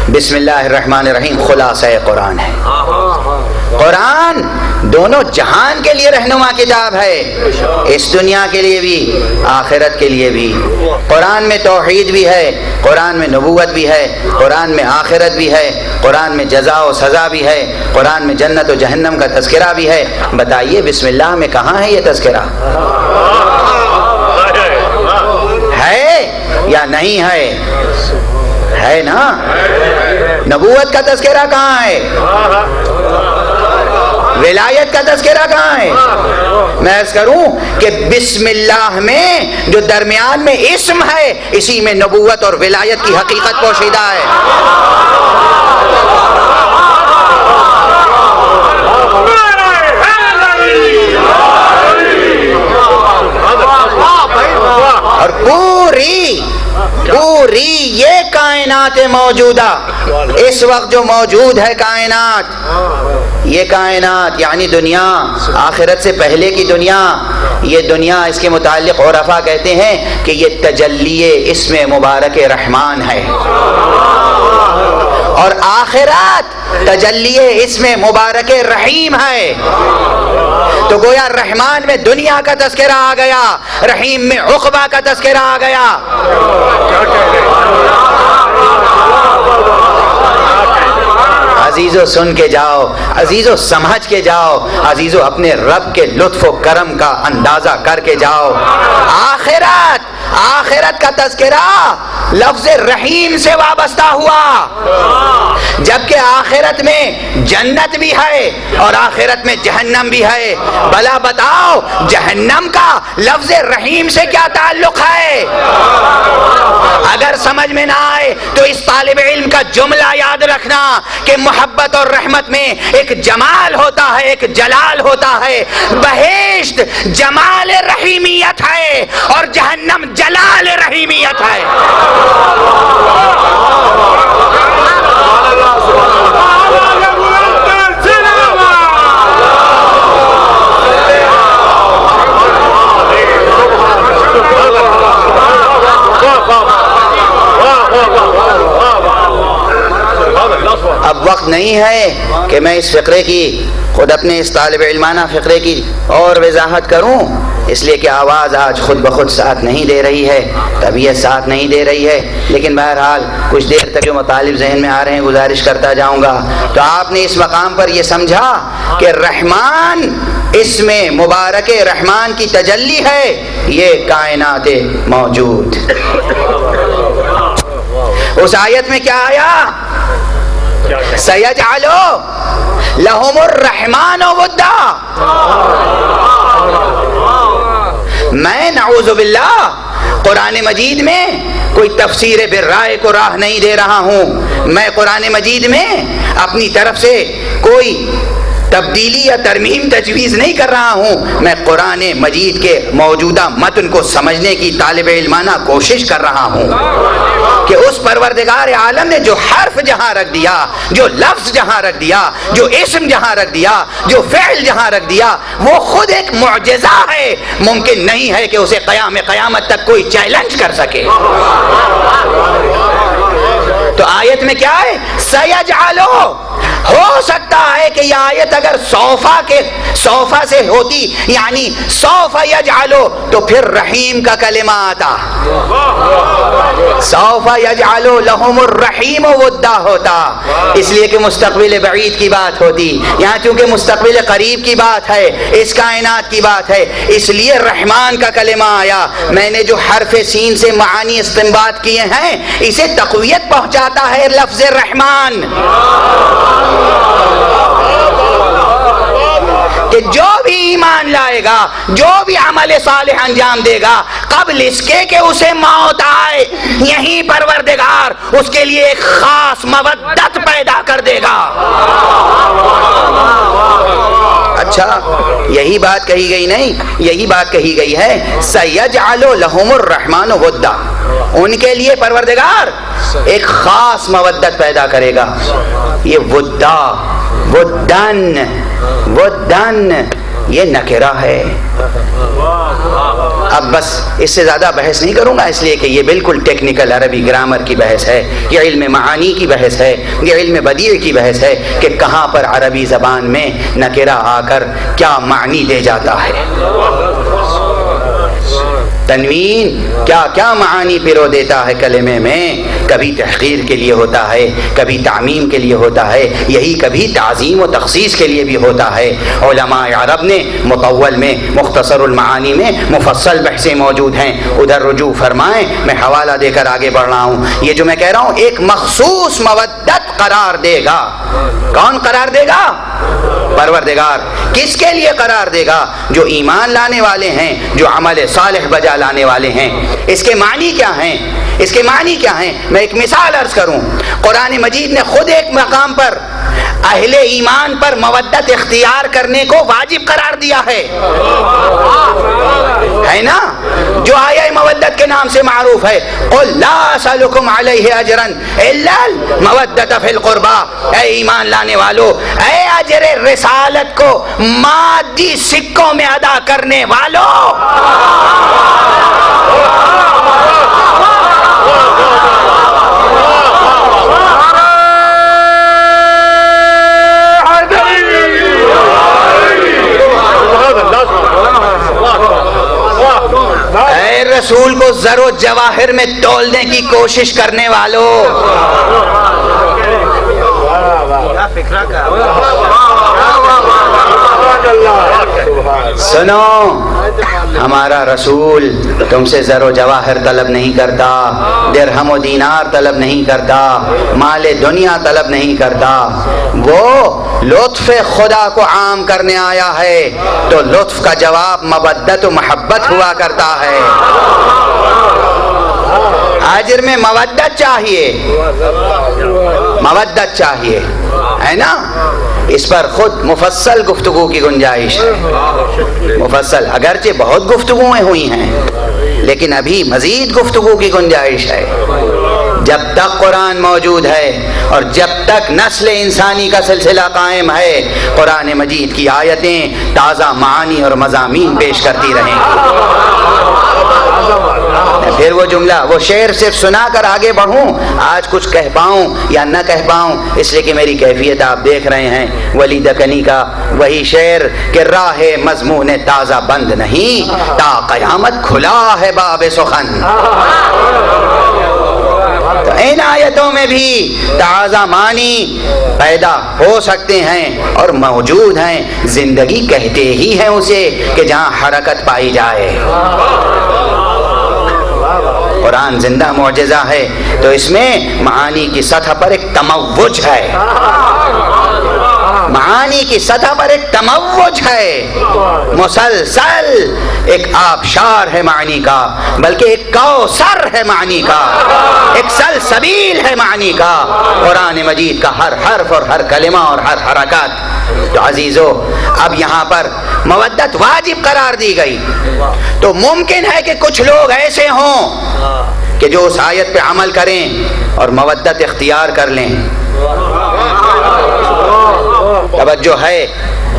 بسم اللہ الرحمن الرحیم خلاصہ قرآن ہے۔ قرآن دونوں جہان کے لیے رہنما کتاب ہے، اس دنیا کے لیے بھی، آخرت کے لیے بھی۔ قرآن میں توحید بھی ہے، قرآن میں نبوت بھی ہے، قرآن میں آخرت بھی ہے، قرآن میں جزا و سزا بھی ہے، قرآن میں جنت و جہنم کا تذکرہ بھی ہے۔ بتائیے بسم اللہ میں کہاں ہے یہ تذکرہ؟ ہے یا نہیں ہے؟ ہے نا؟ نبوت کا تذکرہ کہاں ہے؟ ولایت کا تذکرہ کہاں ہے؟ میں عرض کروں کہ بسم اللہ میں جو درمیان میں اسم ہے، اسی میں نبوت اور ولایت کی حقیقت پوشیدہ ہے۔ اور پوری یہ کائنات موجودہ، اس وقت جو موجود ہے کائنات، یہ کائنات یعنی دنیا، آخرت سے پہلے کی دنیا، یہ دنیا اس کے متعلق عرفا کہتے ہیں کہ یہ تجلی اسم مبارک رحمان ہے، اور آخرت تجلی اسم مبارک رحیم ہے۔ تو گویا رحمان میں دنیا کا تذکرہ آ گیا، رحیم میں عقبہ کا تذکرہ آ گیا۔ عزیزو سن کے جاؤ، عزیزو سمجھ کے جاؤ، عزیزو اپنے رب کے لطف و کرم کا اندازہ کر کے جاؤ۔ آخرت کا تذکرہ لفظ رحیم سے وابستہ ہوا، جبکہ آخرت میں جنت بھی ہے اور آخرت میں جہنم بھی ہے۔ بھلا بتاؤ جہنم کا لفظ رحیم سے کیا تعلق ہے؟ اگر سمجھ میں نہ آئے تو اس طالب علم کا جملہ یاد رکھنا کہ محبت اور رحمت میں ایک جمال ہوتا ہے، ایک جلال ہوتا ہے۔ بہشت جمال رحیمیت ہے اور جہنم جلال رحیمیت ہے۔ اب وقت نہیں ہے کہ میں اس فقرے کی، خود اپنے اس طالب علمانہ فقرے کی اور وضاحت کروں، اس لیے کہ آواز آج خود بخود ساتھ نہیں دے رہی ہے، طبیعت ساتھ نہیں دے رہی ہے، لیکن بہرحال کچھ دیر تک جو مطالب ذہن میں آ رہے ہیں گزارش کرتا جاؤں گا۔ تو آپ نے اس مقام پر یہ سمجھا کہ رحمان اس میں مبارک رحمان کی تجلی ہے، یہ کائنات موجود۔ اس آیت میں کیا آیا؟ سَيَجْعَلُ لَهُمُ الرَّحْمَنُ وُدًّا۔ میں نعوذ باللہ قرآن مجید میں کوئی تفسیر بالرائے کو راہ نہیں دے رہا ہوں، میں قرآن مجید میں اپنی طرف سے کوئی تبدیلی یا ترمیم تجویز نہیں کر رہا ہوں، میں قرآن مجید کے موجودہ متن کو سمجھنے کی طالب علمانہ کوشش کر رہا ہوں کہ اس پروردگار عالم نے جو حرف جہاں رکھ دیا، جو لفظ جہاں رکھ دیا، جو اسم جہاں رکھ دیا، جو فعل جہاں رکھ دیا، وہ خود ایک معجزہ ہے، ممکن نہیں ہے کہ اسے قیامت تک کوئی چیلنج کر سکے۔ تو آیت میں کیا ہے؟ سَيَجْعَلُ، ہو سکتا ہے کہ یہ آیت اگر صوفہ سے ہوتی، یعنی سوف یجعل، تو پھر رحیم کا کلمہ آتا، سوف یجعل لہم الرحیم ودا ہوتا، اس لیے کہ مستقبل بعید کی بات ہوتی، یہاں چونکہ مستقبل قریب کی بات ہے، اس کائنات کی بات ہے، اس لیے رحمان کا کلمہ آیا۔ میں نے جو حرف سین سے معانی استنباط کیے ہیں، اسے تقویت پہنچاتا ہے لفظ رحمان، کہ جو بھی ایمان لائے گا، جو بھی عمل صالح انجام دے گا، قبل اس کے کہ اسے موت آئے، یہیں پروردگار اس کے لیے ایک خاص مودت پیدا کر دے گا۔ اچھا یہی بات کہی گئی نہیں، یہی بات کہی گئی ہے سَيَجْعَلُ لَهُمُ الرَّحْمَنُ وُدًّا، ان کے لیے پروردگار ایک خاص مودت پیدا کرے گا۔ یہ ودن یہ نکرہ ہے۔ اب بس اس سے زیادہ بحث نہیں کروں گا، اس لیے کہ یہ بالکل ٹیکنیکل عربی گرامر کی بحث ہے، یہ علم معانی کی بحث ہے، یہ علم بدیع کی بحث ہے کہ کہاں پر عربی زبان میں نکرہ آ کر کیا معنی دے جاتا ہے، تنوین کیا کیا معانی پیرو دیتا ہے کلمے میں، کبھی تحقیر کے لیے ہوتا ہے، کبھی تعمیم کے لیے ہوتا ہے، یہی کبھی تعظیم و تخصیص کے لیے بھی ہوتا ہے۔ علماء عرب نے مطول میں، مختصر المعانی میں مفصل بحثیں موجود ہیں، ادھر رجوع فرمائیں، میں حوالہ دے کر آگے بڑھ رہا ہوں۔ یہ جو میں کہہ رہا ہوں ایک مخصوص مودت قرار دے گا۔ کون قرار دے گا؟ پروردگار۔ کس کے لیے قرار دے گا؟ جو ایمان لانے والے ہیں، جو عمل صالح بجا لانے والے ہیں۔ اس کے معنی کیا ہیں؟ اس کے معنی کیا ہیں؟ میں ایک مثال عرض کروں۔ قرآن مجید نے خود ایک مقام پر اہل ایمان پر مودت اختیار کرنے کو واجب قرار دیا ہے نا، جو آیہ مودت کے نام سے معروف ہے۔ قل لا اسألکم علیہ اجرا الا المودۃ فی القربى، اے ایمان لانے والو، اے اجر رسالت کو مادی سکوں میں ادا کرنے والو، اے رسول کو زر و جواہر میں تولنے کی کوشش کرنے والوں، سنو، ہمارا رسول تم سے زر و جواہر طلب نہیں کرتا، درہم و دینار طلب نہیں کرتا، مال دنیا طلب نہیں کرتا، وہ لطف خدا کو عام کرنے آیا ہے، تو لطف کا جواب مودت و محبت ہوا کرتا ہے۔ اجر میں مودت چاہیے، مودت چاہیے، ہے نا؟ اس پر خود مفصل گفتگو کی گنجائش ہے، مفصل، اگرچہ بہت گفتگویں ہوئی ہیں لیکن ابھی مزید گفتگو کی گنجائش ہے۔ جب تک قرآن موجود ہے اور جب تک نسل انسانی کا سلسلہ قائم ہے، قرآن مجید کی آیتیں تازہ معانی اور مضامین پیش کرتی رہیں گی۔ پھر وہ جملہ، وہ شعر صرف سنا کر آگے بڑھوں، آج کچھ کہہ پاؤں یا نہ کہہ پاؤں، اس لیے کہ میری کیفیت آپ دیکھ رہے ہیں۔ ولی دکنی کا وہی شعر کہ راہ مضمون تازہ بند نہیں، تا قیامت کھلا ہے باب سخن۔ تو ان آیتوں میں بھی تازہ معنی پیدا ہو سکتے ہیں اور موجود ہیں۔ زندگی کہتے ہی ہیں اسے کہ جہاں حرکت پائی جائے۔ قرآن زندہ معجزہ ہے، تو اس میں معانی کی سطح پر ایک تموج ہے، معانی کی سطح پر ایک تموج ہے، مسلسل ایک آبشار ہے معنی کا، بلکہ ایک کوثر ہے معنی کا، ایک سلسبیل ہے معنی کا، قرآن مجید کا ہر حرف اور ہر کلمہ اور ہر حرکت۔ تو عزیزو، اب یہاں پر مودت واجب قرار دی گئی، تو ممکن ہے کہ کچھ لوگ ایسے ہوں کہ جو اس آیت پہ عمل کریں اور مودت اختیار کر لیں۔ توجہ ہے،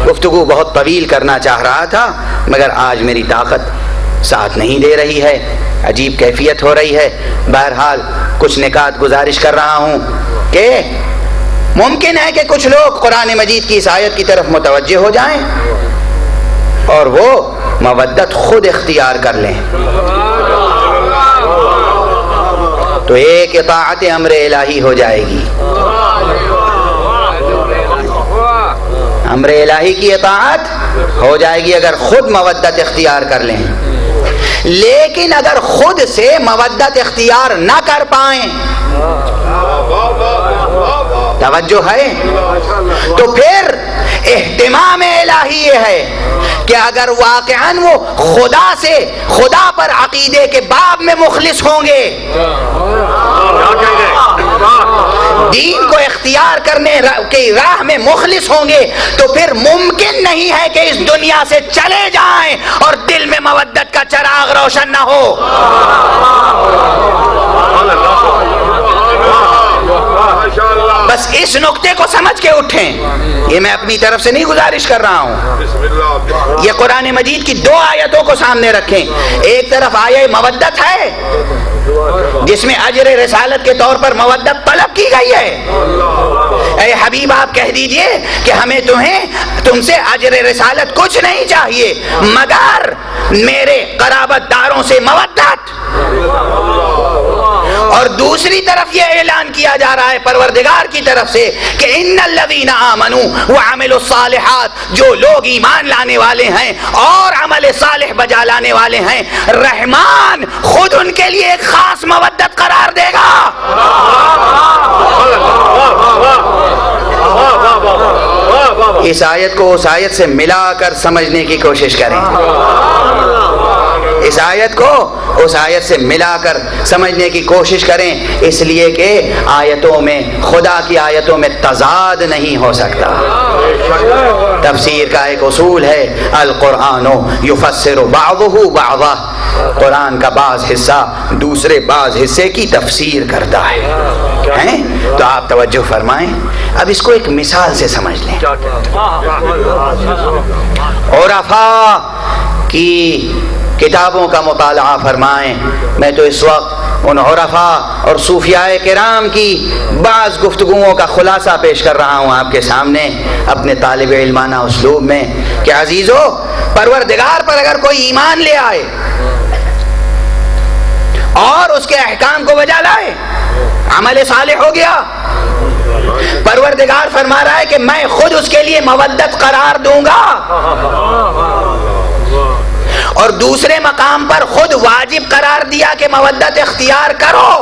گفتگو بہت طویل کرنا چاہ رہا تھا مگر آج میری طاقت ساتھ نہیں دے رہی ہے، عجیب کیفیت ہو رہی ہے۔ بہرحال کچھ نکات گزارش کر رہا ہوں کہ ممکن ہے کہ کچھ لوگ قرآن مجید کی اس آیت کی طرف متوجہ ہو جائیں اور وہ مودت خود اختیار کر لیں، تو ایک اطاعت امر الہی ہو جائے گی، امر الہی کی اطاعت ہو جائے گی اگر خود مودت اختیار کر لیں۔ لیکن اگر خود سے مودت اختیار نہ کر پائیں، توجہ ہے، تو پھر اہتمام الہی یہ ہے کہ اگر واقعاً وہ خدا پر عقیدے کے باب میں مخلص ہوں گے، دین کو اختیار کرنے کی راہ میں مخلص ہوں گے، تو پھر ممکن نہیں ہے کہ اس دنیا سے چلے جائیں اور دل میں مودت کا چراغ روشن نہ ہو۔ بس اس نقطے کو سمجھ کے اٹھیں، یہ میں اپنی طرف سے نہیں گزارش کر رہا ہوں، یہ قرآن مجید کی دو آیتوں کو سامنے رکھیں۔ ایک طرف آیہ مودت ہے جس میں اجر رسالت کے طور پر مودت طلب کی گئی ہے، اے حبیب آپ کہہ دیجئے کہ ہمیں تم سے اجر رسالت کچھ نہیں چاہیے مگر میرے قرابت داروں سے مودت، اور دوسری طرف یہ اعلان کیا جا رہا ہے پروردگار کی طرف سے کہ ان الذین آمنوا وعملوا الصالحات، جو لوگ ایمان لانے والے ہیں اور عمل صالح بجا لانے والے ہیں، رحمان خود ان کے لیے ایک خاص مودت قرار دے گا۔ اس آیت کو اس آیت سے ملا کر سمجھنے کی کوشش کریں، اس آیت کو اس آیت سے ملا کر سمجھنے کی کوشش کریں، اس لیے کہ آیتوں میں، خدا کی آیتوں میں تضاد نہیں ہو سکتا۔ تفسیر کا ایک اصول ہے، القرآن یفسر بعضہ بعضا، قرآن کا بعض حصہ دوسرے بعض حصے کی تفسیر کرتا ہے۔ تو آپ توجہ فرمائیں، اب اس کو ایک مثال سے سمجھ لیں۔ عرفاء کی کتابوں کا مطالعہ فرمائیں۔ میں تو اس وقت ان عرفاء اور صوفیاء کرام کی بعض گفتگوؤں کا خلاصہ پیش کر رہا ہوں آپ کے سامنے اپنے طالب علمانہ اسلوب میں کہ عزیزو، پروردگار پر اگر کوئی ایمان لے آئے اور اس کے احکام کو بجا لائے، عمل صالح ہو گیا، پروردگار فرما رہا ہے کہ میں خود اس کے لیے مودت قرار دوں گا، اور دوسرے مقام پر خود واجب قرار دیا کہ مودت اختیار کرو۔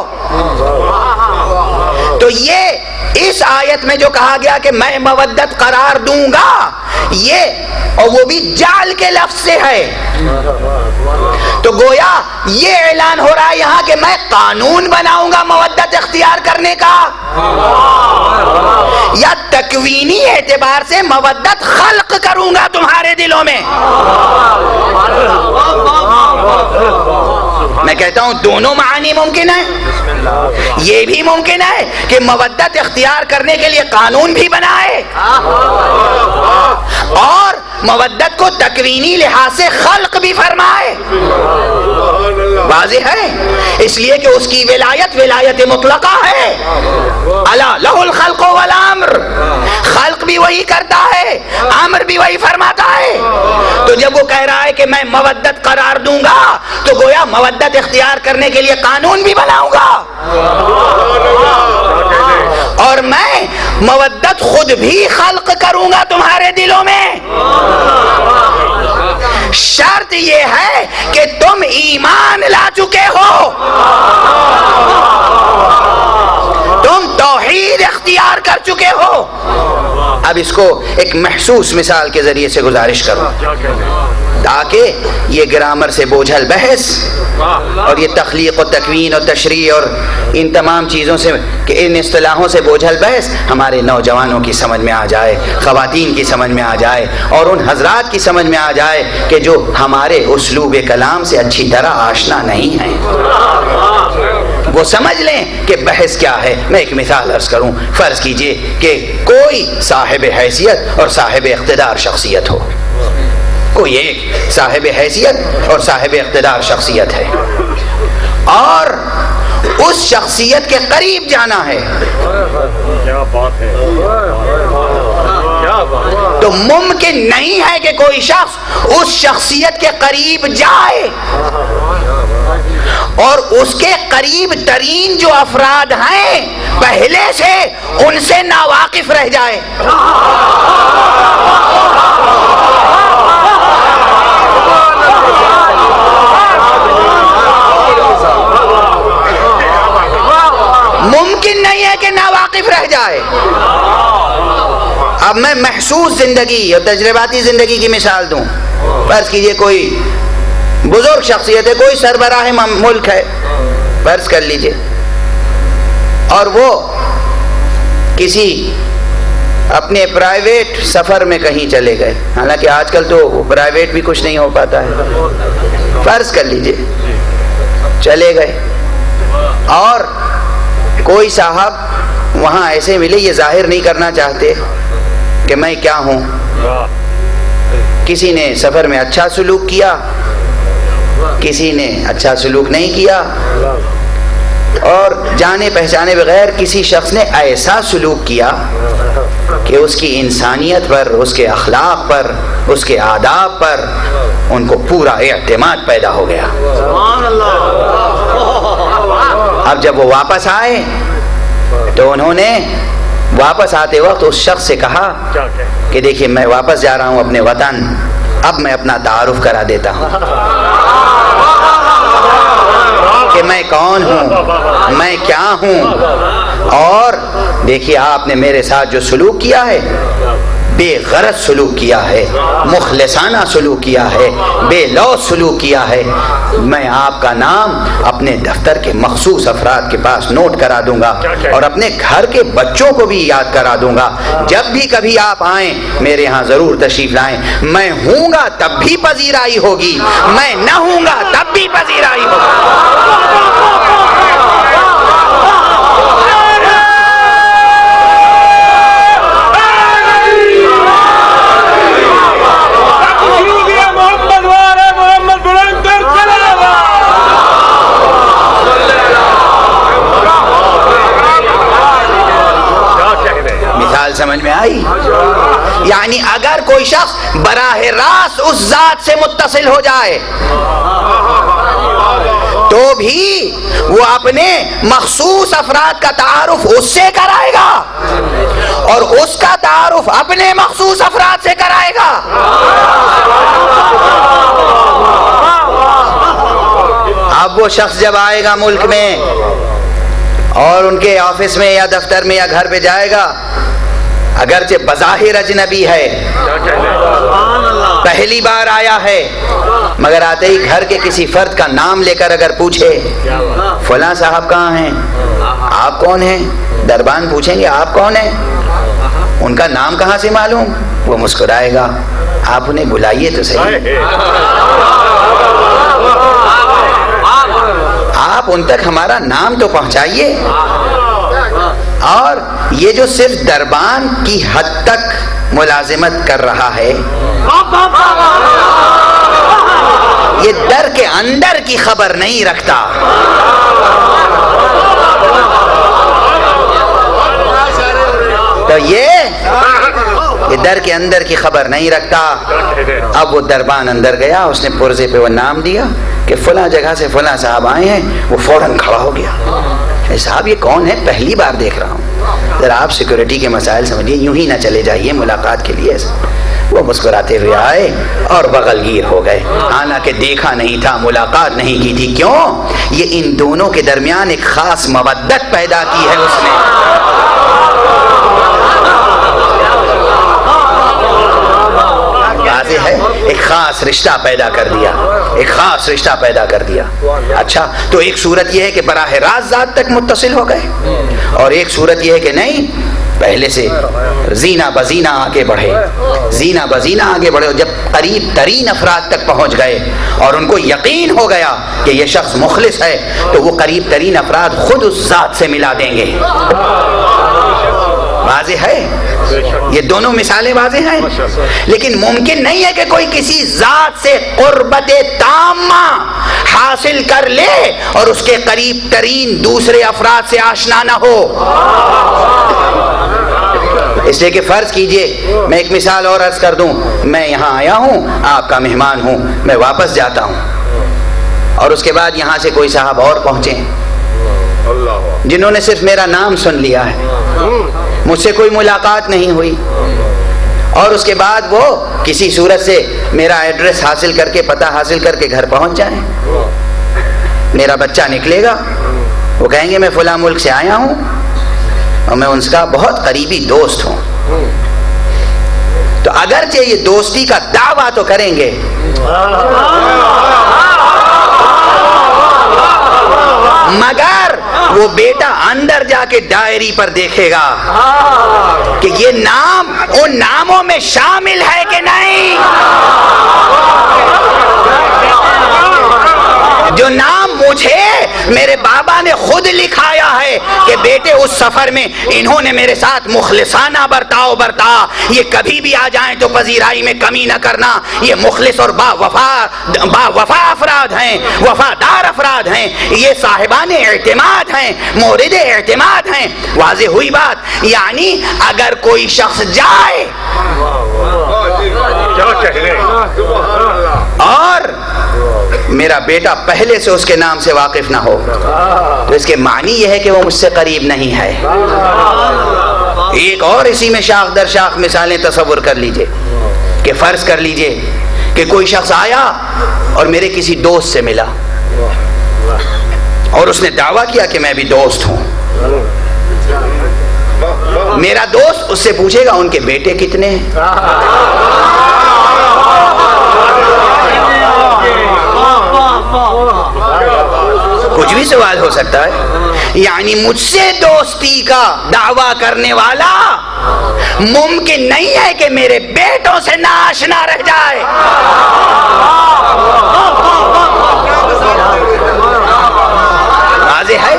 تو یہ اس آیت میں جو کہا گیا کہ میں مودت قرار دوں گا، یہ اور وہ بھی جعل کے لفظ سے ہے، تو گویا یہ اعلان ہو رہا ہے یہاں کہ میں قانون بناؤں گا مودت اختیار کرنے کا، یا تکوینی اعتبار سے مودت خلق کروں گا تمہارے دلوں میں۔ میں کہتا ہوں دونوں معانی ممکن ہے، یہ بھی ممکن ہے کہ مودت اختیار کرنے کے لیے قانون بھی بنائے اور مودت کو تکوینی لحاظ سے خلق بھی فرمائے۔ واضح ہے، اس لیے کہ اس کی ولایت مطلقہ ہے، الا لہ الخلق والامر، خلق بھی وہی کرتا ہے، امر بھی وہی فرماتا ہے۔ تو جب وہ کہہ رہا ہے کہ میں مودت قرار دوں گا، تو گویا مودت اختیار کرنے کے لیے قانون بھی بناؤں گا، اور میں مودت خود بھی خلق کروں گا تمہارے دلوں میں۔ شرط یہ ہے کہ تم ایمان لا چکے ہو، تم توحید اختیار کر چکے ہو۔ اب اس کو ایک محسوس مثال کے ذریعے سے گزارش کروں تاکہ یہ گرامر سے بوجھل بحث اور یہ تخلیق و تکوین و تشریح اور ان تمام چیزوں سے، ان اصطلاحوں سے بوجھل بحث ہمارے نوجوانوں کی سمجھ میں آ جائے، خواتین کی سمجھ میں آ جائے، اور ان حضرات کی سمجھ میں آ جائے کہ جو ہمارے اسلوب کلام سے اچھی طرح آشنا نہیں ہیں، وہ سمجھ لیں کہ بحث کیا ہے۔ میں ایک مثال عرض کروں، فرض کیجئے کہ کوئی صاحب حیثیت اور صاحب اقتدار شخصیت ہو، کوئی ایک صاحب حیثیت اور صاحب اقتدار شخصیت ہے، اور اس شخصیت کے قریب جانا ہے، تو ممکن نہیں ہے کہ کوئی شخص اس شخصیت کے قریب جائے اور اس کے قریب ترین جو افراد ہیں پہلے سے ان سے ناواقف رہ جائے۔ ممکن نہیں ہے کہ ناواقف رہ جائے۔ اب میں محسوس زندگی اور تجرباتی زندگی کی مثال دوں، فرض کیجئے کوئی بزرگ شخصیت ہے، کوئی سربراہ ملک ہے فرض کر لیجئے، اور وہ کسی اپنے پرائیویٹ سفر میں کہیں چلے گئے، حالانکہ آج کل تو پرائیویٹ بھی کچھ نہیں ہو پاتا ہے، فرض کر لیجئے چلے گئے، اور کوئی صاحب وہاں ایسے ملے، یہ ظاہر نہیں کرنا چاہتے کہ میں کیا ہوں، کسی نے سفر میں اچھا سلوک کیا، کسی نے اچھا سلوک نہیں کیا، اور جانے پہچانے بغیر کسی شخص نے ایسا سلوک کیا کہ اس کی انسانیت پر، اس کے اخلاق پر، اس کے آداب پر ان کو پورا اعتماد پیدا ہو گیا۔ اب جب وہ واپس آئے تو انہوں نے واپس آتے وقت اس شخص سے کہا کہ دیکھیے میں واپس جا رہا ہوں اپنے وطن، اب میں اپنا تعارف کرا دیتا ہوں کہ میں کون ہوں، میں کیا ہوں۔ اور دیکھیے آپ نے میرے ساتھ جو سلوک کیا ہے، بے غرض سلوک کیا ہے، مخلصانہ سلوک کیا ہے، بے لوث سلوک کیا ہے، میں آپ کا نام اپنے دفتر کے مخصوص افراد کے پاس نوٹ کرا دوں گا اور اپنے گھر کے بچوں کو بھی یاد کرا دوں گا، جب بھی کبھی آپ آئیں میرے ہاں ضرور تشریف لائیں، میں ہوں گا تب بھی پذیرائی ہوگی، میں نہ ہوں گا تب بھی پذیرائی ہوگی۔ سمجھ میں آئی؟ یعنی اگر کوئی شخص براہ راست اس ذات سے متصل ہو جائے تو بھی وہ اپنے مخصوص افراد کا تعارف اس سے کرائے گا اور اس کا تعارف اپنے مخصوص افراد سے کرائے گا۔ اب وہ شخص جب آئے گا ملک میں اور ان کے آفس میں یا دفتر میں یا گھر پہ جائے گا، اگرچہ بظاہر اجنبی ہے، پہلی بار آیا ہے، مگر آتے ہی گھر کے کسی فرد کا نام لے کر اگر پوچھے فلاں صاحب کہاں ہیں، آپ کون ہیں، دربان پوچھیں گے آپ کون ہیں، ان کا نام کہاں سے معلوم، وہ مسکرائے گا، آپ انہیں بلائیے تو صحیح، آپ ان تک ہمارا نام تو پہنچائیے۔ اور یہ جو صرف دربان کی حد تک ملازمت کر رہا ہے، یہ در کے اندر کی خبر نہیں رکھتا۔ تو یہ در کے اندر کی خبر نہیں رکھتا۔ اب وہ دربان اندر گیا، اس نے پرزے پہ وہ نام دیا کہ فلاں جگہ سے فلاں صاحب آئے ہیں، وہ فوراً کھڑا ہو گیا، صاحب یہ کون ہے، پہلی بار دیکھ رہا ہوں، ذرا آپ سیکورٹی کے مسائل سمجھیے، یوں ہی نہ چلے جائیے ملاقات کے لیے۔ وہ مسکراتے ہوئے آئے اور بغل گیر ہو گئے، حالانکہ دیکھا نہیں تھا، ملاقات نہیں کی تھی۔ کیوں؟ یہ ان دونوں کے درمیان ایک خاص مودت پیدا کی ہے اس نے۔ واضح ہے، ایک خاص رشتہ پیدا کر دیا، ایک خاص رشتہ پیدا کر دیا۔ اچھا، تو ایک صورت یہ ہے کہ براہ راست ذات تک متصل ہو گئے، اور ایک صورت یہ ہے کہ نہیں، پہلے سے زینہ بزینہ آگے بڑھے، زینہ بزینہ آگے بڑھے، اور جب قریب ترین افراد تک پہنچ گئے اور ان کو یقین ہو گیا کہ یہ شخص مخلص ہے، تو وہ قریب ترین افراد خود اس ذات سے ملا دیں گے۔ واضح ہے، یہ دونوں مثالیں واضح ہیں، لیکن ممکن نہیں ہے کہ کوئی کسی ذات سے قربت تامہ حاصل کر لے اور اس کے قریب ترین دوسرے افراد سے آشنا نہ ہو۔ اس لیے کہ فرض کیجئے، میں ایک مثال اور عرض کر دوں، میں یہاں آیا ہوں، آپ کا مہمان ہوں، میں واپس جاتا ہوں، اور اس کے بعد یہاں سے کوئی صاحب اور پہنچے جنہوں نے صرف میرا نام سن لیا ہے، مجھ سے کوئی ملاقات نہیں ہوئی، اور اس کے بعد وہ کسی صورت سے میرا ایڈریس حاصل کر کے، پتہ حاصل کر کے گھر پہنچ جائیں۔ میرا بچہ نکلے گا، وہ کہیں گے میں فلاں ملک سے آیا ہوں اور میں ان کا بہت قریبی دوست ہوں، تو اگرچہ یہ دوستی کا دعویٰ تو کریں گے، مگر وہ بیٹا اندر جا کے ڈائری پر دیکھے گا کہ یہ نام ان ناموں میں شامل ہے کہ نہیں، جو نام مجھے میرے بابا نے خود لکھایا ہے کہ بیٹے اس سفر میں انہوں نے میرے ساتھ مخلصانہ برتاؤ برتا، یہ کبھی بھی آ جائیں تو پذیرائی میں کمی نہ کرنا، یہ مخلص اور با وفا افراد ہیں، وفادار افراد ہیں، یہ صاحبان اعتماد ہیں، مورد اعتماد ہیں۔ واضح ہوئی بات؟ یعنی اگر کوئی شخص جائے اور میرا بیٹا پہلے سے اس کے نام سے واقف نہ ہو تو اس کے معنی یہ ہے کہ وہ مجھ سے قریب نہیں ہے۔ ایک اور اسی میں شاخ در شاخ مثالیں تصور کر لیجئے کہ فرض کر لیجئے کہ کوئی شخص آیا اور میرے کسی دوست سے ملا اور اس نے دعویٰ کیا کہ میں بھی دوست ہوں۔ میرا دوست اس سے پوچھے گا ان کے بیٹے کتنے ہیں؟ کچھ بھی سوال ہو سکتا ہے۔ یعنی مجھ سے دوستی کا دعویٰ کرنے والا ممکن نہیں ہے کہ میرے بیٹوں سے ناآشنا رہ جائے۔ واضح ہے؟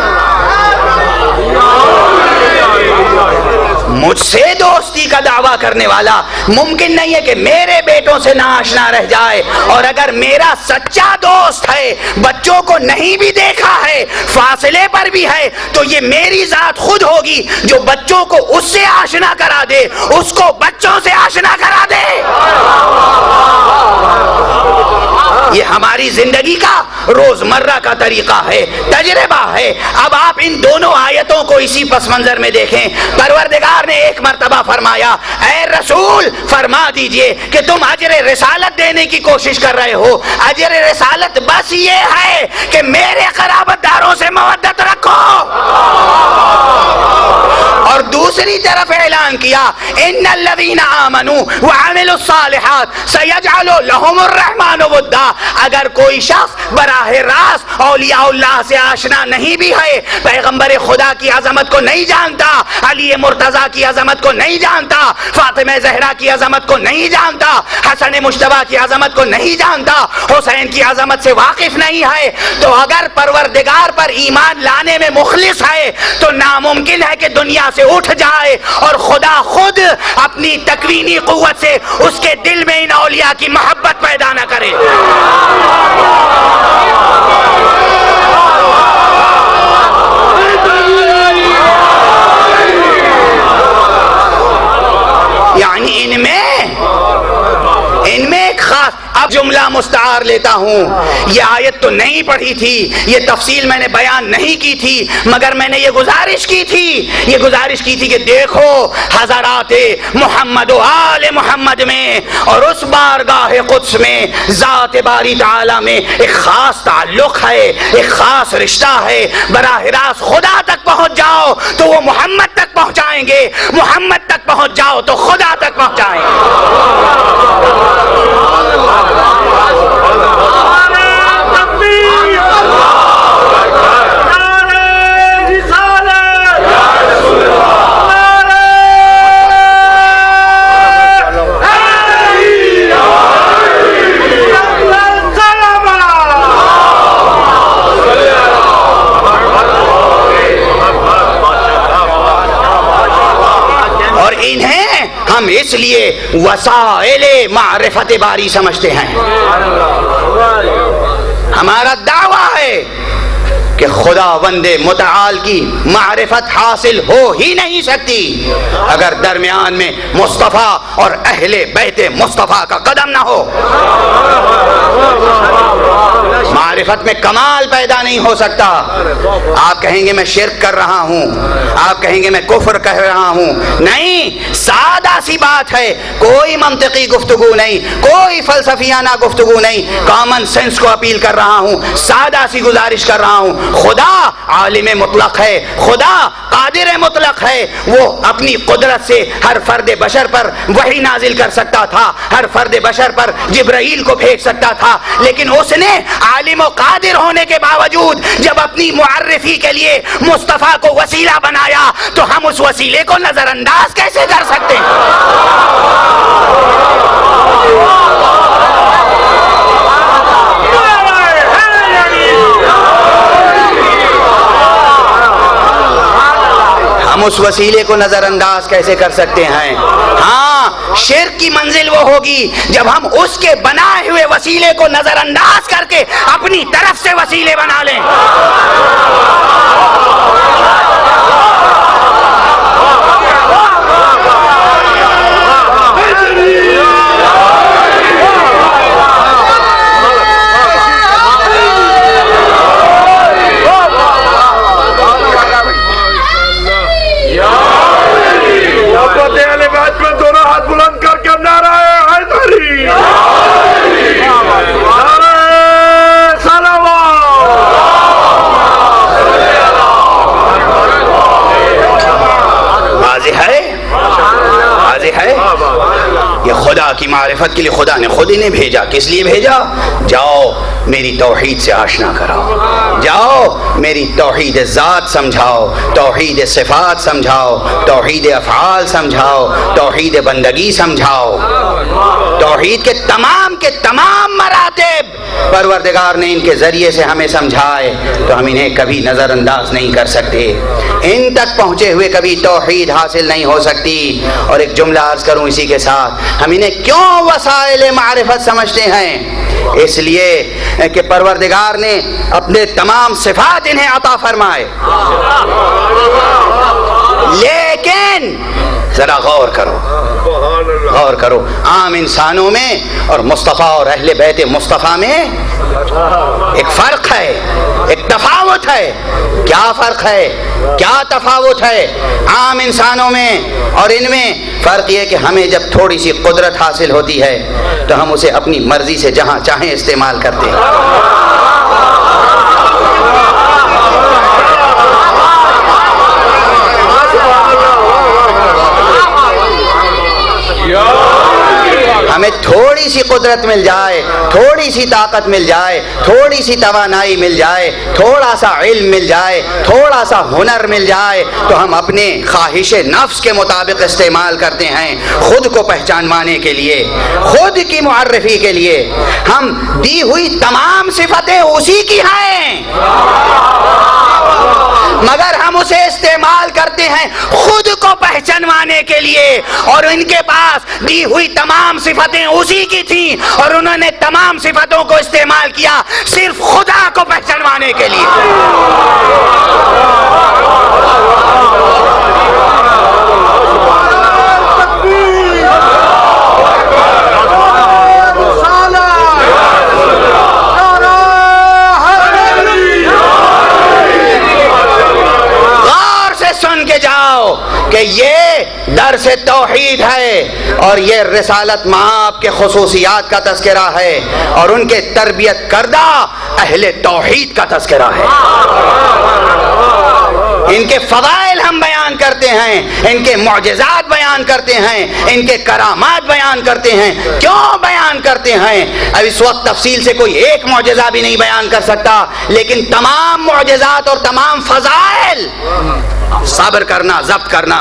مجھ سے دوستی کا دعویٰ کرنے والا ممکن نہیں ہے کہ میرے بیٹوں سے ناآشنا رہ جائے، اور اگر میرا سچا دوست ہے، بچوں کو نہیں بھی دیکھا ہے، فاصلے پر بھی ہے، تو یہ میری ذات خود ہوگی جو بچوں کو اس سے آشنا کرا دے، اس کو بچوں سے آشنا کرا دے۔ یہ ہماری زندگی کا روزمرہ کا طریقہ ہے، تجربہ ہے۔ اب آپ ان دونوں آیتوں کو اسی پس منظر میں دیکھیں۔ پروردگار نے ایک مرتبہ فرمایا اے رسول فرما دیجئے کہ تم اجر رسالت دینے کی کوشش کر رہے ہو، اجر رسالت بس یہ ہے کہ میرے قرابت داروں سے مودت رکھو، اور دوسری طرف اعلان کیا ان الذین آمنوا وعملوا الصالحات سیجعل لهم الرحمن ودا۔ اگر کوئی شخص براہ راست اولیاء اللہ سے آشنا نہیں بھی ہے، پیغمبر خدا کی عظمت کو نہیں جانتا، علی مرتضیٰ کی عظمت کو نہیں جانتا، فاطمہ زہرا کی عظمت کو نہیں جانتا، حسن مجتبیٰ کی عظمت کو نہیں جانتا، حسین کی عظمت سے واقف نہیں ہے، تو اگر پروردگار پر ایمان لانے میں مخلص ہے تو ناممکن ہے کہ دنیا سے اٹھ جائے اور خدا خود اپنی تکوینی قوت سے اس کے دل میں ان اولیاء کی محبت پیدا نہ کرے۔ یعنی ان میں ایک خاص، اب جملہ مستعار لیتا ہوں، یہ آیت تو نہیں پڑھی تھی، یہ تفصیل میں نے بیان نہیں کی تھی، مگر میں نے یہ گزارش کی تھی کہ دیکھو حضرات محمد و آل محمد میں اور اس بارگاہ قدس میں ذات باری تعالی میں ایک خاص تعلق ہے، ایک خاص رشتہ ہے۔ براہ راست خدا تک پہنچ جاؤ تو وہ محمد تک پہنچائیں گے، محمد تک پہنچ جاؤ تو خدا تک پہنچائیں گے۔ اور انہیں ہم اس لیے وسائل معرفت باری سمجھتے ہیں۔ ہمارا دعویٰ ہے کہ خداوند متعال کی معرفت حاصل ہو ہی نہیں سکتی اگر درمیان میں مصطفیٰ اور اہل بیت مصطفیٰ کا قدم نہ ہو۔ معرفت میں کمال پیدا نہیں ہو سکتا۔ آپ کہیں گے میں شرک کر رہا ہوں، آپ کہیں گے میں کفر کہہ رہا ہوں، نہیں، سادہ سی بات ہے، کوئی منطقی گفتگو نہیں، کوئی فلسفیانہ گفتگو نہیں، کامن سینس کو اپیل کر رہا ہوں، سادہ سی گزارش کر رہا ہوں۔ خدا عالم مطلق ہے، خدا قادر مطلق ہے، وہ اپنی قدرت سے ہر فرد بشر پر وحی نازل کر سکتا تھا، ہر فرد بشر پر جبرائیل کو بھیج سکتا تھا، لیکن اس نے عالم و قادر ہونے کے باوجود جب اپنی معرفی کے لیے مصطفیٰ کو وسیلہ بنایا تو ہم اس وسیلے کو نظر انداز کیسے کر سکتے ہیں؟ ہم اس وسیلے کو نظر انداز کیسے کر سکتے ہیں؟ ہاں، شرک کی منزل وہ ہوگی جب ہم اس کے بنائے ہوئے وسیلے کو نظر انداز کر کے اپنی طرف سے وسیلے بنا لیں۔ معرفت کے لیے خدا نے خود انہیں بھیجا. کس لیے بھیجا؟ جاؤ میری توحید سے آشنا کراؤ, جاؤ میری توحید ذات سمجھاؤ, توحید صفات سمجھاؤ, توحید افعال سمجھاؤ, توحید بندگی سمجھاؤ. توحید کے تمام مراتب پروردگار نے ان کے ذریعے سے ہمیں سمجھائے, تو ہم انہیں کبھی نظر انداز نہیں کر سکتے. ان تک پہنچے ہوئے کبھی توحید حاصل نہیں ہو سکتی. اور ایک جملہ عرض کروں اسی کے ساتھ, ہم انہیں کیوں وسائل معرفت سمجھتے ہیں؟ اس لیے کہ پروردگار نے اپنے تمام صفات انہیں عطا فرمائے. لیکن ذرا غور کرو, عام انسانوں میں اور مصطفیٰ اور اہل بیت مصطفیٰ میں ایک فرق ہے, ایک تفاوت ہے. کیا فرق ہے, کیا تفاوت ہے عام انسانوں میں اور ان میں؟ فرق یہ کہ ہمیں جب تھوڑی سی قدرت حاصل ہوتی ہے تو ہم اسے اپنی مرضی سے جہاں چاہیں استعمال کرتے ہیں. ہمیں تھوڑی سی قدرت مل جائے, تھوڑی سی طاقت مل جائے, تھوڑی سی توانائی مل جائے, تھوڑا سا علم مل جائے, تھوڑا سا ہنر مل جائے, تو ہم اپنے خواہش نفس کے مطابق استعمال کرتے ہیں, خود کو پہچانوانے کے لیے, خود کی معرفی کے لیے. ہم دی ہوئی تمام صفتیں اسی کی ہیں, مگر ہم اسے استعمال کرتے ہیں خود کو پہچانوانے کے لیے. اور ان کے پاس دی ہوئی تمام صفتیں اسی کی تھیں اور انہوں نے تمام صفتوں کو استعمال کیا صرف خدا کو پہچانوانے کے لیے. کہ یہ درس توحید ہے اور یہ رسالت مآب کے خصوصیات کا تذکرہ ہے اور ان کے تربیت کردہ اہل توحید کا تذکرہ ہے. ان کے فضائل ہم بیان کرتے ہیں, ان کے معجزات بیان کرتے ہیں, ان کے کرامات بیان کرتے ہیں. کیوں بیان کرتے ہیں؟ اب اس وقت تفصیل سے کوئی ایک معجزہ بھی نہیں بیان کر سکتا, لیکن تمام معجزات اور تمام فضائل, صبر کرنا, ضبط کرنا,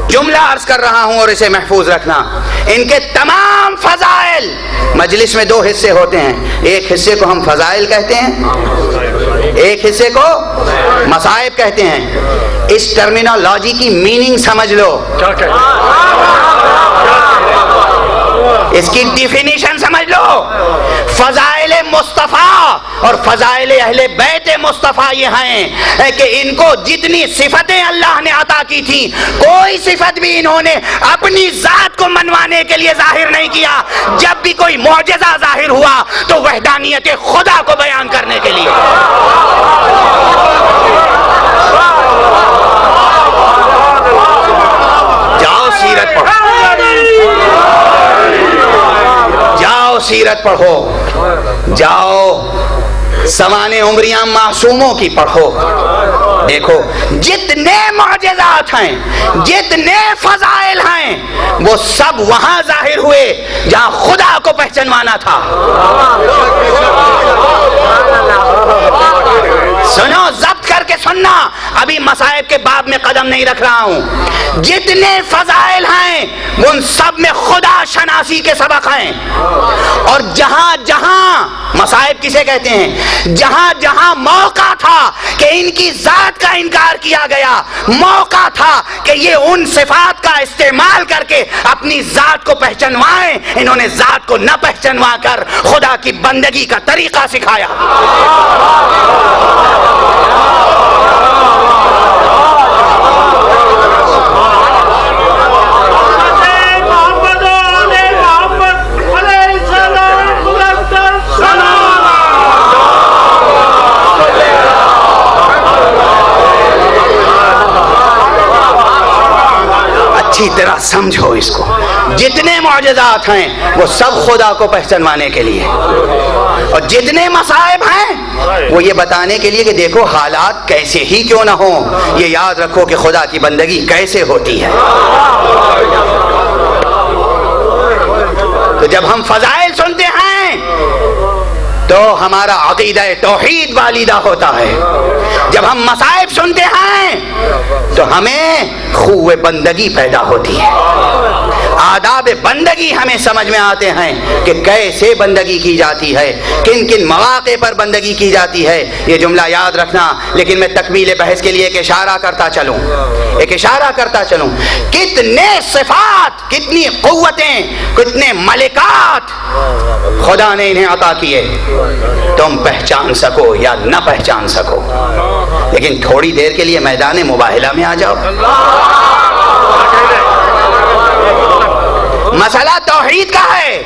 جملہ عرض کر رہا ہوں اور اسے محفوظ رکھنا. ان کے تمام فضائل, مجلس میں دو حصے ہوتے ہیں, ایک حصے کو ہم فضائل کہتے ہیں, ایک حصے کو مصائب کہتے ہیں. اس ٹرمینالوجی کی میننگ سمجھ لو, اس کی ڈیفینیشن سمجھ لو. فضائل مصطفیٰ اور فضائل اہل بیت مصطفیٰ یہ ہیں کہ ان کو جتنی صفتیں اللہ نے عطا کی تھی, کوئی صفت بھی انہوں نے اپنی ذات کو منوانے کے لیے ظاہر نہیں کیا. جب بھی کوئی معجزہ ظاہر ہوا تو وحدانیت خدا کو بیان کرنے کے لیے. جاؤ سیرت پڑھو, جاؤ سیرت پڑھو, جاؤ سوانح عمریاں معصوموں کی پڑھو. دیکھو جتنے معجزات ہیں, جتنے فضائل ہیں, وہ سب وہاں ظاہر ہوئے جہاں خدا کو پہچانوانا تھا. سنو, ضبط کر کے سننا, ابھی مصائب کے باب میں قدم نہیں رکھ رہا ہوں. جتنے فضائل ہیں ان سب میں خدا شناسی کے سبق ہیں. اور جہاں جہاں مصائب کسے کہتے ہیں, جہاں جہاں موقع تھا کہ ان کی ذات کا انکار کیا گیا, موقع تھا کہ یہ ان صفات کا استعمال کر کے اپنی ذات کو پہچانوائیں, انہوں نے ذات کو نہ پہچانوا کر خدا کی بندگی کا طریقہ سکھایا. اچھی طرح سمجھو اس کو. جتنے معجزات ہیں وہ سب خدا کو پہچانوانے کے لیے, اور جتنے مصائب ہیں وہ یہ بتانے کے لیے کہ دیکھو حالات کیسے ہی کیوں نہ ہوں, یہ یاد رکھو کہ خدا کی بندگی کیسے ہوتی ہے. تو جب ہم فضائل سنتے ہیں تو ہمارا عقیدہ توحید والیدہ ہوتا ہے. جب ہم مصائب سنتے ہیں تو ہمیں خوب بندگی پیدا ہوتی ہے. آداب بندگی ہمیں سمجھ میں آتے ہیں کہ کیسے بندگی کی جاتی ہے, کن کن مواقع پر بندگی کی جاتی ہے. یہ جملہ یاد رکھنا. لیکن میں تکمیل بحث کے لیے ایک اشارہ کرتا چلوں. کتنے صفات, کتنی قوتیں, کتنے ملکات خدا نے انہیں عطا کیے, تم پہچان سکو یا نہ پہچان سکو, لیکن تھوڑی دیر کے لیے میدان مباہلہ میں آ جاؤ. مسئلہ توحید کا ہے,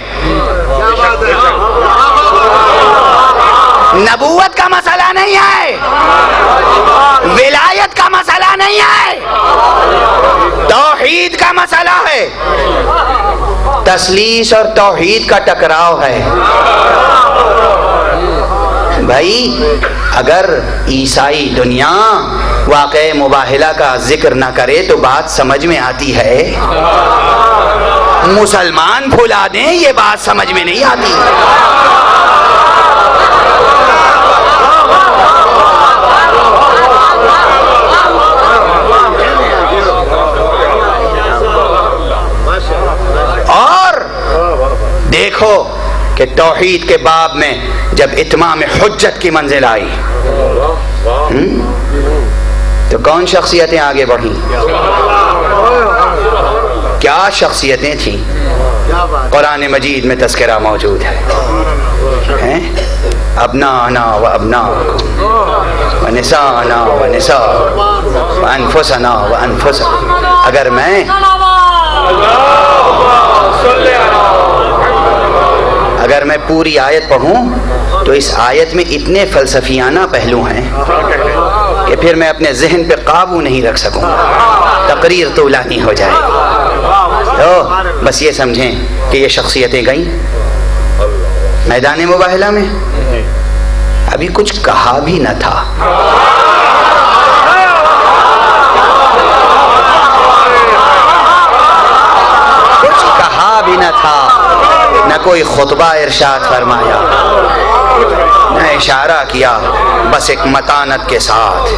نبوت کا مسئلہ نہیں ہے, ولایت کا مسئلہ نہیں ہے, توحید کا مسئلہ ہے. تثلیث اور توحید کا ٹکراؤ ہے. بھائی اگر عیسائی دنیا واقع مباہلہ کا ذکر نہ کرے تو بات سمجھ میں آتی ہے, مسلمان بھلا دیں یہ بات سمجھ میں نہیں آتی. اور دیکھو کہ توحید کے باب میں جب اتمام حجت کی منزل آئی تو کون شخصیتیں آگے بڑھیں؟ کیا شخصیتیں تھیں؟ قرآن مجید میں تذکرہ موجود ہے. ابنانا و ابناکم و نسانا و نساء و انفسنا و انفسکم. اگر میں پوری آیت پڑھوں تو اس آیت میں اتنے فلسفیانہ پہلو ہیں کہ پھر میں اپنے ذہن پہ قابو نہیں رکھ سکوں, تقریر طولانی ہو جائے. تو بس یہ سمجھیں کہ یہ شخصیتیں گئیں میدان مباہلہ میں, ابھی کچھ کہا بھی نہ تھا. کچھ کہا بھی نہ تھا, نہ کوئی خطبہ ارشاد فرمایا, نہ اشارہ کیا, بس ایک متانت کے ساتھ.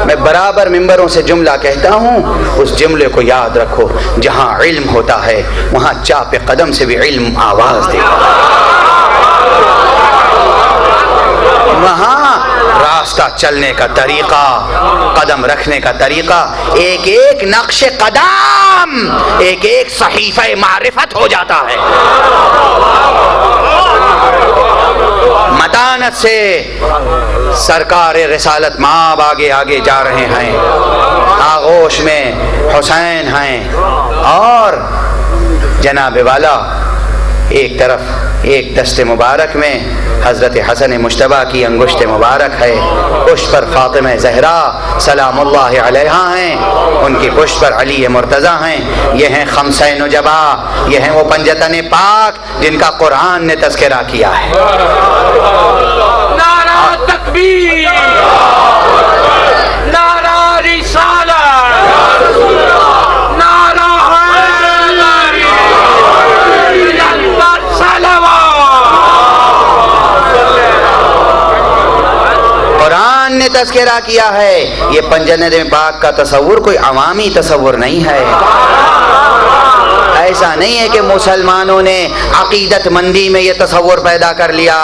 میں برابر ممبروں سے جملہ کہتا ہوں, اس جملے کو یاد رکھو, جہاں علم ہوتا ہے وہاں چاپ قدم سے بھی علم آواز دیتا ہے. وہاں راستہ چلنے کا طریقہ, قدم رکھنے کا طریقہ, ایک ایک نقش قدم ایک ایک صحیفہ معرفت ہو جاتا ہے. متانت سے سرکار رسالت مآب آگے آگے جا رہے ہیں. آغوش میں حسین ہیں اور جناب والا ایک طرف, ایک دست مبارک میں حضرت حسن مجتبیٰ کی انگشت مبارک ہے, پشت پر فاطمہ زہرا سلام اللہ علیہا ہیں, ان کی پشت پر علی مرتضیٰ ہیں. یہ ہیں خمسہ نجبا, یہ ہیں وہ پنجتن پاک جن کا قرآن نے تذکرہ کیا ہے. نعرہ تکبیر, نعرہ رسالت, نعرہ قرآن نے تذکرہ کیا ہے. یہ پنجتن پاک کا تصور کوئی عوامی تصور نہیں ہے. ایسا نہیں ہے کہ مسلمانوں نے عقیدت مندی میں یہ تصور پیدا کر لیا,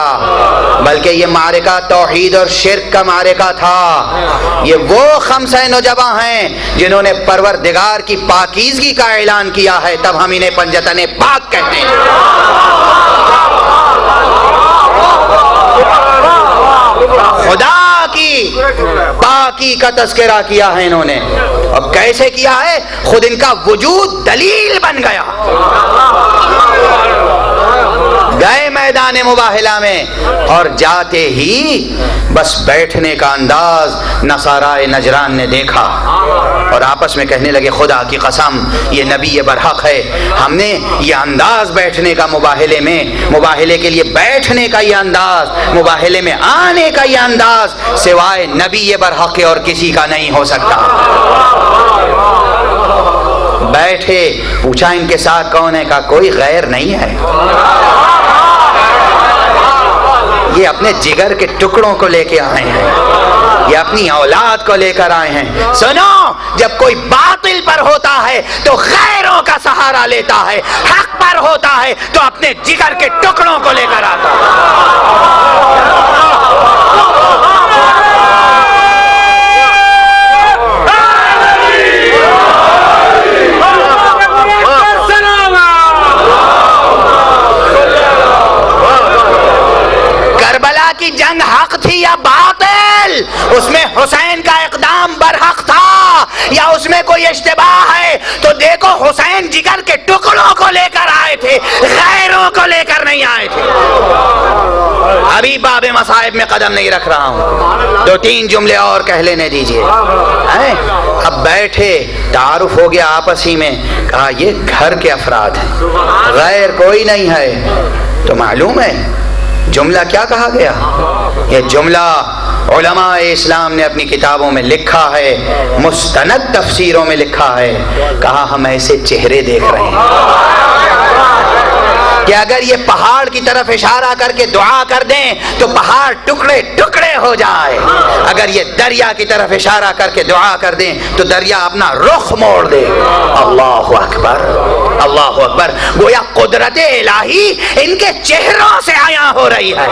بلکہ یہ معرکہ توحید اور شرک کا معرکہ تھا. یہ وہ خمسہ نجبہ ہیں جنہوں نے پروردگار کی پاکیزگی کا اعلان کیا ہے, تب ہم انہیں پنجتن پاک کہتے ہیں. خدا کی پاکی کا تذکرہ کیا ہے انہوں نے, اور کیسے کیا ہے؟ خود ان کا وجود دلیل بن گیا. گئے میدان مباہلہ میں اور جاتے ہی بس بیٹھنے کا انداز نصارائے نجران نے دیکھا اور آپس میں کہنے لگے خدا کی قسم یہ نبی برحق ہے. ہم نے یہ انداز بیٹھنے کا مباہلے میں, مباہلے کے لیے بیٹھنے کا یہ انداز, مباہلے میں آنے کا یہ انداز سوائے نبی برحق اور کسی کا نہیں ہو سکتا. بیٹھے, پوچھا ان کے ساتھ کون ہے؟ کہا کوئی غیر نہیں ہے, یہ اپنے جگر کے ٹکڑوں کو لے کے آئے ہیں, یہ اپنی اولاد کو لے کر آئے ہیں. سنو, جب کوئی باطل پر ہوتا ہے تو غیروں کا سہارا لیتا ہے, حق پر ہوتا ہے تو اپنے جگر کے ٹکڑوں کو لے کر آتا ہے. کربلا کی جنگ حق تھی یا باطل؟ اس میں حسین کا اقدام برحق تھا یا اس میں کوئی اشتباہ ہے؟ تو دیکھو, حسین جگر کے ٹکڑوں کو لے کر آئے تھے, غیروں کو لے کر نہیں آئے تھے. ابھی باب مصائب میں قدم نہیں رکھ رہا ہوں, 2-3 جملے اور کہہ لینے دیجئے. اب بیٹھے, تعارف ہو گیا آپس ہی میں, کہا یہ گھر کے افراد ہیں, غیر کوئی نہیں ہے. تو معلوم ہے جملہ کیا کہا گیا؟ یہ جملہ علماء اسلام نے اپنی کتابوں میں لکھا ہے, مستند تفسیروں میں لکھا ہے. کہا ہم ایسے چہرے دیکھ رہے ہیں کہ اگر یہ پہاڑ کی طرف اشارہ کر کے دعا کر دیں تو پہاڑ ٹکڑے ٹکڑے ہو جائے, اگر یہ دریا کی طرف اشارہ کر کے دعا کر دیں تو دریا اپنا رخ موڑ دے. اللہ اکبر, اللہ اکبر. گویا قدرت الہی ان کے چہروں سے عیاں ہو رہی ہے.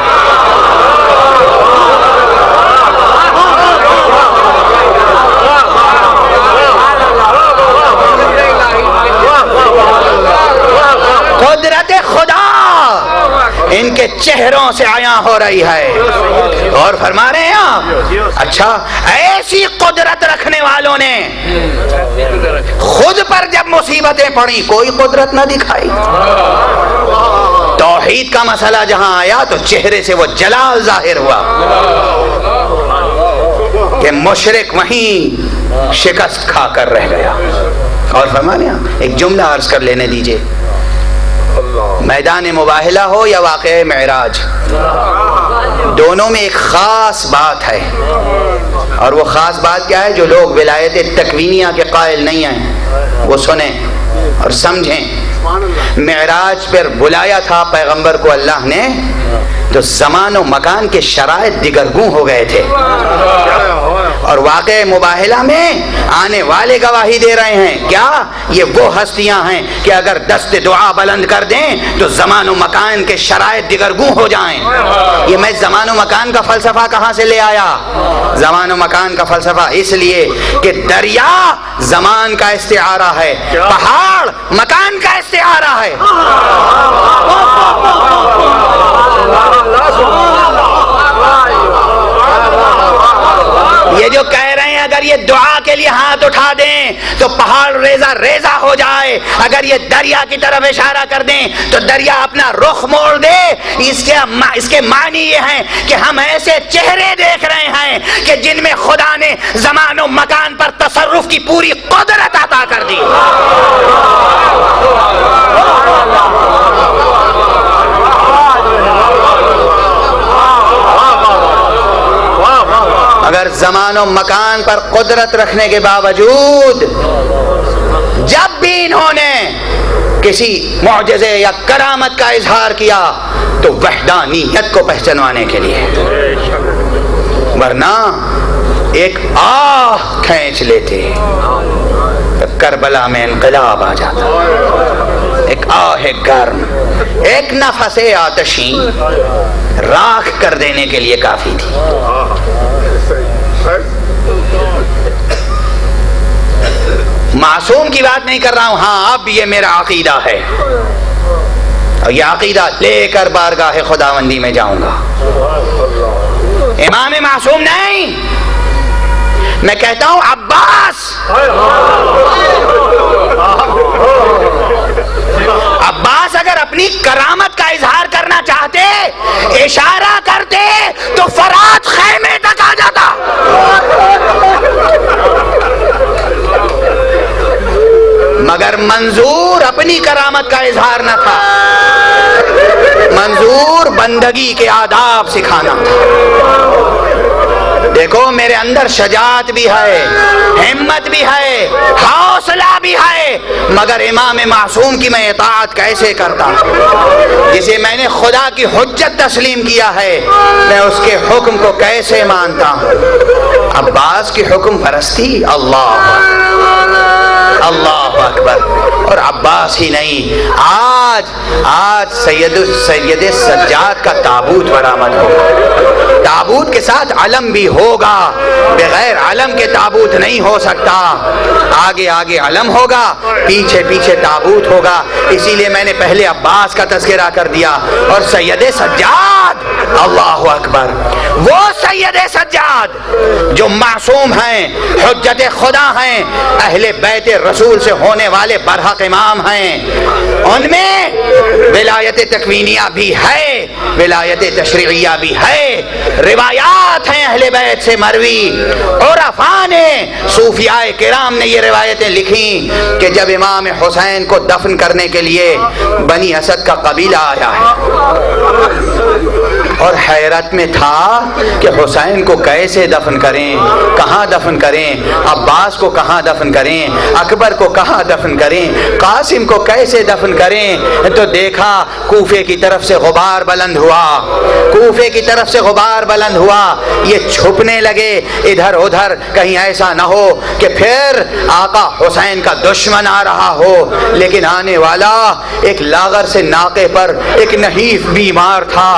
قدرت خدا ان کے چہروں سے عیاں ہو رہی ہے. اور فرما رہے ہیں آپ, اچھا ایسی قدرت رکھنے والوں نے خود پر جب مصیبتیں پڑی کوئی قدرت نہ دکھائی. توحید کا مسئلہ جہاں آیا تو چہرے سے وہ جلال ظاہر ہوا کہ مشرک وہیں شکست کھا کر رہ گیا. اور فرما رہے ہیں, ایک جملہ عرض کر لینے دیجئے, میدان مباہلہ ہو یا واقعہ معراج, دونوں میں ایک خاص بات ہے. اور وہ خاص بات کیا ہے؟ جو لوگ ولایت تکوینیہ کے قائل نہیں ہیں وہ سنیں اور سمجھیں. معراج پر بلایا تھا پیغمبر کو اللہ نے, تو زمان و مکان کے شرائط دیگرگوں ہو گئے تھے. اور واقع مباہلہ میں آنے والے گواہی دے رہے ہیں, کیا یہ وہ ہستیاں ہیں کہ اگر دست دعا بلند کر دیں تو زمان و مکان کے شرائط دیگرگوں ہو جائیں. یہ میں زمان و مکان کا فلسفہ کہاں سے لے آیا؟ زمان و مکان کا فلسفہ اس لیے کہ دریا زمان کا استعارہ ہے, پہاڑ مکان کا استعارہ ہے. یہ جو کہہ رہے ہیں اگر یہ دعا کے لیے ہاتھ اٹھا دیں تو پہاڑ ریزہ ریزہ ہو جائے, اگر یہ دریا کی طرف اشارہ کر دیں تو دریا اپنا رخ موڑ دے, اس کے معنی یہ ہیں کہ ہم ایسے چہرے دیکھ رہے ہیں کہ جن میں خدا نے زمان و مکان پر تصرف کی پوری قدرت عطا کر دی. اگر زمان و مکان پر قدرت رکھنے کے باوجود جب بھی انہوں نے کسی معجزے یا کرامت کا اظہار کیا تو وحدانیت کو پہچانوانے کے لیے, ورنہ ایک آہ کھینچ لیتے تو کربلا میں انقلاب آ جاتا. ایک آہ گرم, ایک نفس آتشی راکھ کر دینے کے لیے کافی تھی. معصوم کی بات نہیں کر رہا ہوں, ہاں اب یہ میرا عقیدہ ہے اور یہ عقیدہ لے کر بارگاہ خداوندی میں جاؤں گا. امام معصوم نہیں, میں کہتا ہوں عباس. عباس اگر اپنی کرامت کا اظہار کرنا چاہتے, اشارہ کرتے تو فرات خیمے تک آ جاتا. مگر منظور اپنی کرامت کا اظہار نہ تھا, منظور بندگی کے آداب سکھانا تھا. دیکھو میرے اندر شجاعت بھی ہے، ہمت بھی ہے، حوصلہ بھی ہے، مگر امام معصوم کی میں اطاعت کیسے کرتا؟ جسے میں نے خدا کی حجت تسلیم کیا ہے، میں اس کے حکم کو کیسے مانتا ہوں؟ عباس کی حکم پرستی، اللہ اکبر۔ اور عباس ہی نہیں، آج سید سجاد کا تابوت برآمد ہوگا، تابوت کے ساتھ علم بھی ہوگا، بغیر علم کے تابوت نہیں ہو سکتا، آگے آگے علم ہوگا، پیچھے پیچھے تابوت ہوگا۔ اسی لیے میں نے پہلے عباس کا تذکرہ کر دیا، اور سید سجاد، اللہ اکبر، وہ سید سجاد جو معصوم ہیں، حجت خدا ہیں، اہل بیت رسول سے ہونے والے برحق امام ہیں، ان میں ولایت تکوینیہ بھی ہے، ولایت تشریعیہ بھی ہے، روایات ہیں اہل بیت سے مروی، عرفاء نے، صوفیاء کرام نے یہ روایتیں لکھی کہ جب امام حسین کو دفن کرنے کے لیے بنی اسد کا قبیلہ آیا ہے اور حیرت میں تھا کہ حسین کو کیسے دفن کریں، کہاں دفن کریں، عباس کو کہاں دفن کریں، اکبر کو کہاں دفن کریں، قاسم کو کیسے دفن کریں، تو دیکھا کوفے کی طرف سے غبار بلند ہوا، کوفے کی طرف سے غبار بلند ہوا، یہ چھپنے لگے ادھر ادھر، کہیں ایسا نہ ہو کہ پھر آقا حسین کا دشمن آ رہا ہو۔ لیکن آنے والا ایک لاغر سے ناقے پر ایک نحیف بیمار تھا،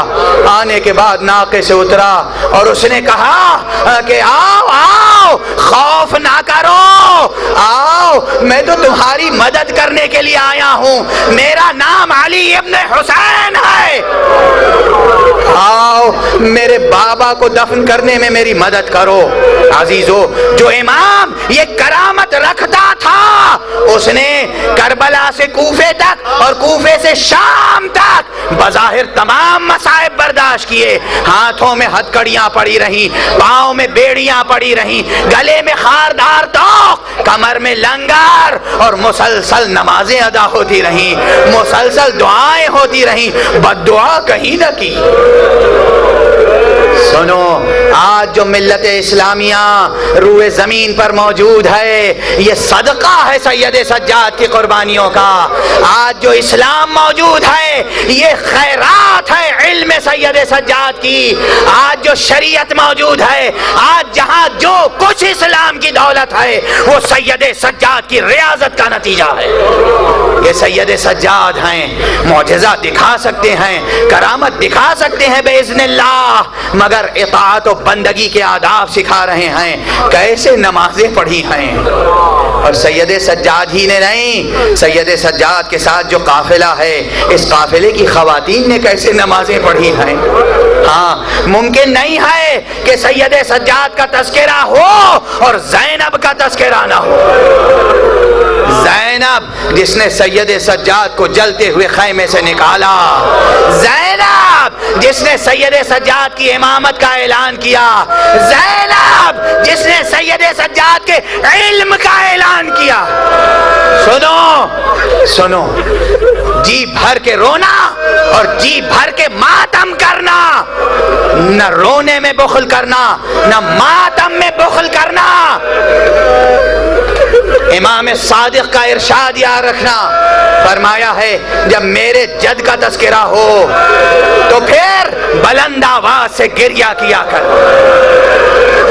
آنے کے بعد ناقے سے اترا اور اس نے کہا کہ آؤ آؤ، خوف نہ کرو، آؤ، میں تو تمہاری مدد کرنے کے لیے آیا ہوں، میرا نام علی ابن حسین ہے، آؤ میرے بابا کو دفن کرنے میں میری مدد کرو۔ عزیزو، جو امام یہ کرامت رکھتا تھا، اس نے کربلا سے کوفے تک اور کوفے سے شام تک بظاہر تمام مصائب برداشت کیے، ہاتھوں میں ہتھکڑیاں پڑی رہیں، پاؤں میں بیڑیاں پڑی رہیں، گلے میں خاردار توق، کمر میں لنگر، اور مسلسل نمازیں ادا ہوتی رہیں، مسلسل دعائیں ہوتی رہیں، بد دعا کہیں نہ کی۔ سنو، آج جو ملت اسلامیہ روئے زمین پر موجود ہے، یہ صدقہ ہے سید سجاد کی قربانیوں کا۔ آج جو اسلام موجود ہے، یہ خیرات ہے علم سید سجاد کی۔ آج جو شریعت موجود ہے، آج جہاں جو کچھ اسلام کی دولت ہے، وہ سید سجاد کی ریاضت کا نتیجہ ہے۔ یہ سید سجاد ہیں، معجزہ دکھا سکتے ہیں، کرامت دکھا سکتے ہیں باذن اللہ، مگر اطاعت و بندگی کے آداب سکھا رہے ہیں، کیسے نمازیں پڑھی ہیں۔ اور سید سجاد ہی نے نہیں، سید سجاد کے ساتھ جو قافلہ ہے، اس قافلے کی خواتین نے کیسے نمازیں پڑھی ہیں۔ ہاں، ممکن نہیں ہے کہ سید سجاد کا تذکرہ ہو اور زینب کا تذکرہ نہ ہو۔ زینب جس نے سید سجاد کو جلتے ہوئے خیمے سے نکالا، زینب جس نے سید سجاد کی امامت کا اعلان کیا، زینب جس نے سید سجاد کے علم کا اعلان کیا۔ سنو، جی بھر کے رونا اور جی بھر کے ماتم کرنا، نہ رونے میں بخل کرنا، نہ ماتم میں بخل کرنا۔ امام صادق کا ارشاد یاد رکھنا، فرمایا ہے جب میرے جد کا تذکرہ ہو تو پھر بلند آواز سے گریہ کیا کر۔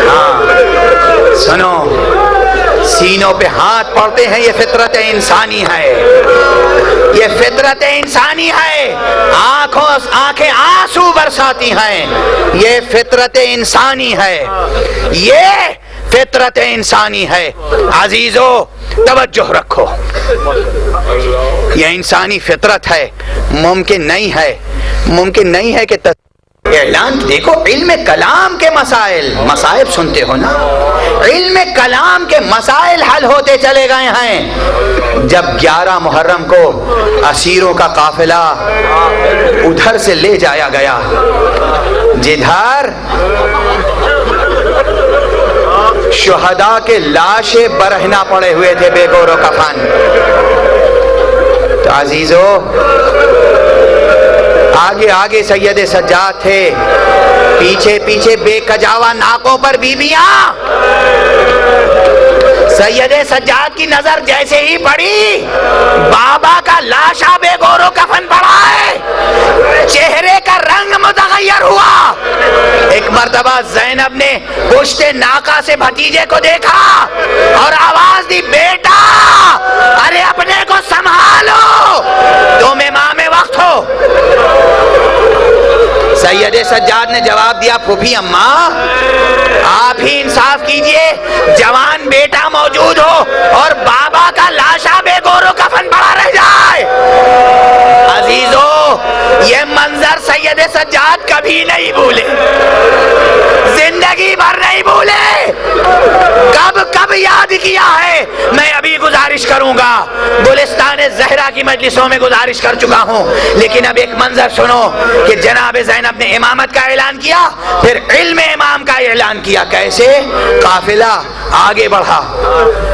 ہاں، سنو، سینوں پہ ہاتھ پڑتے ہیں، یہ فطرت انسانی ہے، یہ فطرت انسانی ہے، آنکھیں آنسو برساتی ہیں، یہ فطرت انسانی ہے، یہ فطرت انسانی ہے۔ عزیزو، توجہ رکھو، یہ انسانی فطرت ہے، ممکن نہیں ہے کہ اعلان۔ دیکھو، علم کلام کے مسائل سنتے ہو نا، علم کلام کے مسائل حل ہوتے چلے گئے ہیں۔ جب 11 محرم کو اسیروں کا قافلہ ادھر سے لے جایا گیا جدھر شہداء کے لاشیں برہنہ پڑے ہوئے تھے بے گور و کفن، تو عزیزو، آگے سید سجاد تھے، پیچھے پیچھے بے کجاوا ناکوں پر بیویاں. سید سجاد کی نظر جیسے ہی پڑی بابا کا لاشا بے گور و کفن پڑا ہے، چہرے کا رنگ متغیر ہوا. ایک مرتبہ زینب نے پشت ناکا سے بھتیجے کو دیکھا اور آواز دی، بیٹا ارے اپنے کو سنبھالو، تم امام وقت ہو. سید سجاد نے جواب دیا، پھوپھی اماں آپ ہی انصاف کیجئے، جوان بیٹا موجود ہو اور بابا کا لاشا بے گور و کفن پڑا رہ جائے. عزیزو یہ منظر سید سجاد کبھی نہیں بھولے، زندگی بھر نہیں بھولے. کب کب یاد کیا ہے. میں ابھی گزارش کروں گا، گلستان زہرا کی مجلسوں میں گزارش کر چکا ہوں، لیکن اب ایک منظر سنو کہ جناب زینب نے امامت کا اعلان کیا، پھر علم امام کا اعلان کیا. کیسے؟ قافلہ آگے بڑھا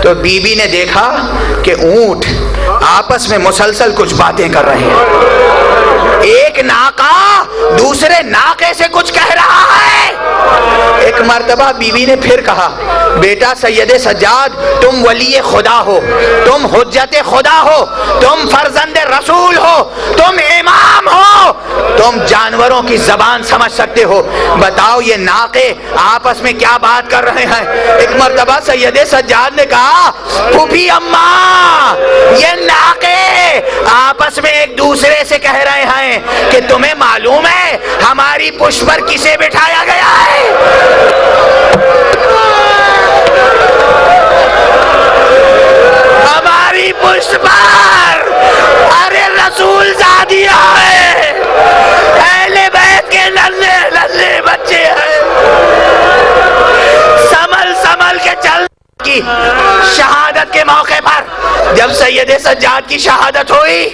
تو بی بی نے دیکھا کہ اونٹ آپس میں مسلسل کچھ باتیں کر رہے ہیں. ایک ناکا دوسرے ناکے سے کچھ کہہ رہا ہے. ایک مرتبہ بیوی نے پھر کہا، بیٹا سید سجاد تم ولی خدا ہو، تم حجت خدا ہو، تم فرزند رسول ہو، تم امام ہو، تم جانوروں کی زبان سمجھ سکتے ہو، بتاؤ یہ ناکے آپس میں کیا بات کر رہے ہیں. ایک مرتبہ سید سجاد نے کہا، پھوپھی اماں یہ ناکے آپس میں ایک دوسرے سے کہہ رہے ہیں کہ تمہیں معلوم ہے ہماری پشت پر کسے بٹھایا گیا ہے. ہماری پشت پر ارے رسول زادیہ ہے، اہل بیت کے للے للے بچے ہیں. سنبھل سنبھل کے چل کی شہادت کے موقع پر جب سید سجاد کی شہادت ہوئی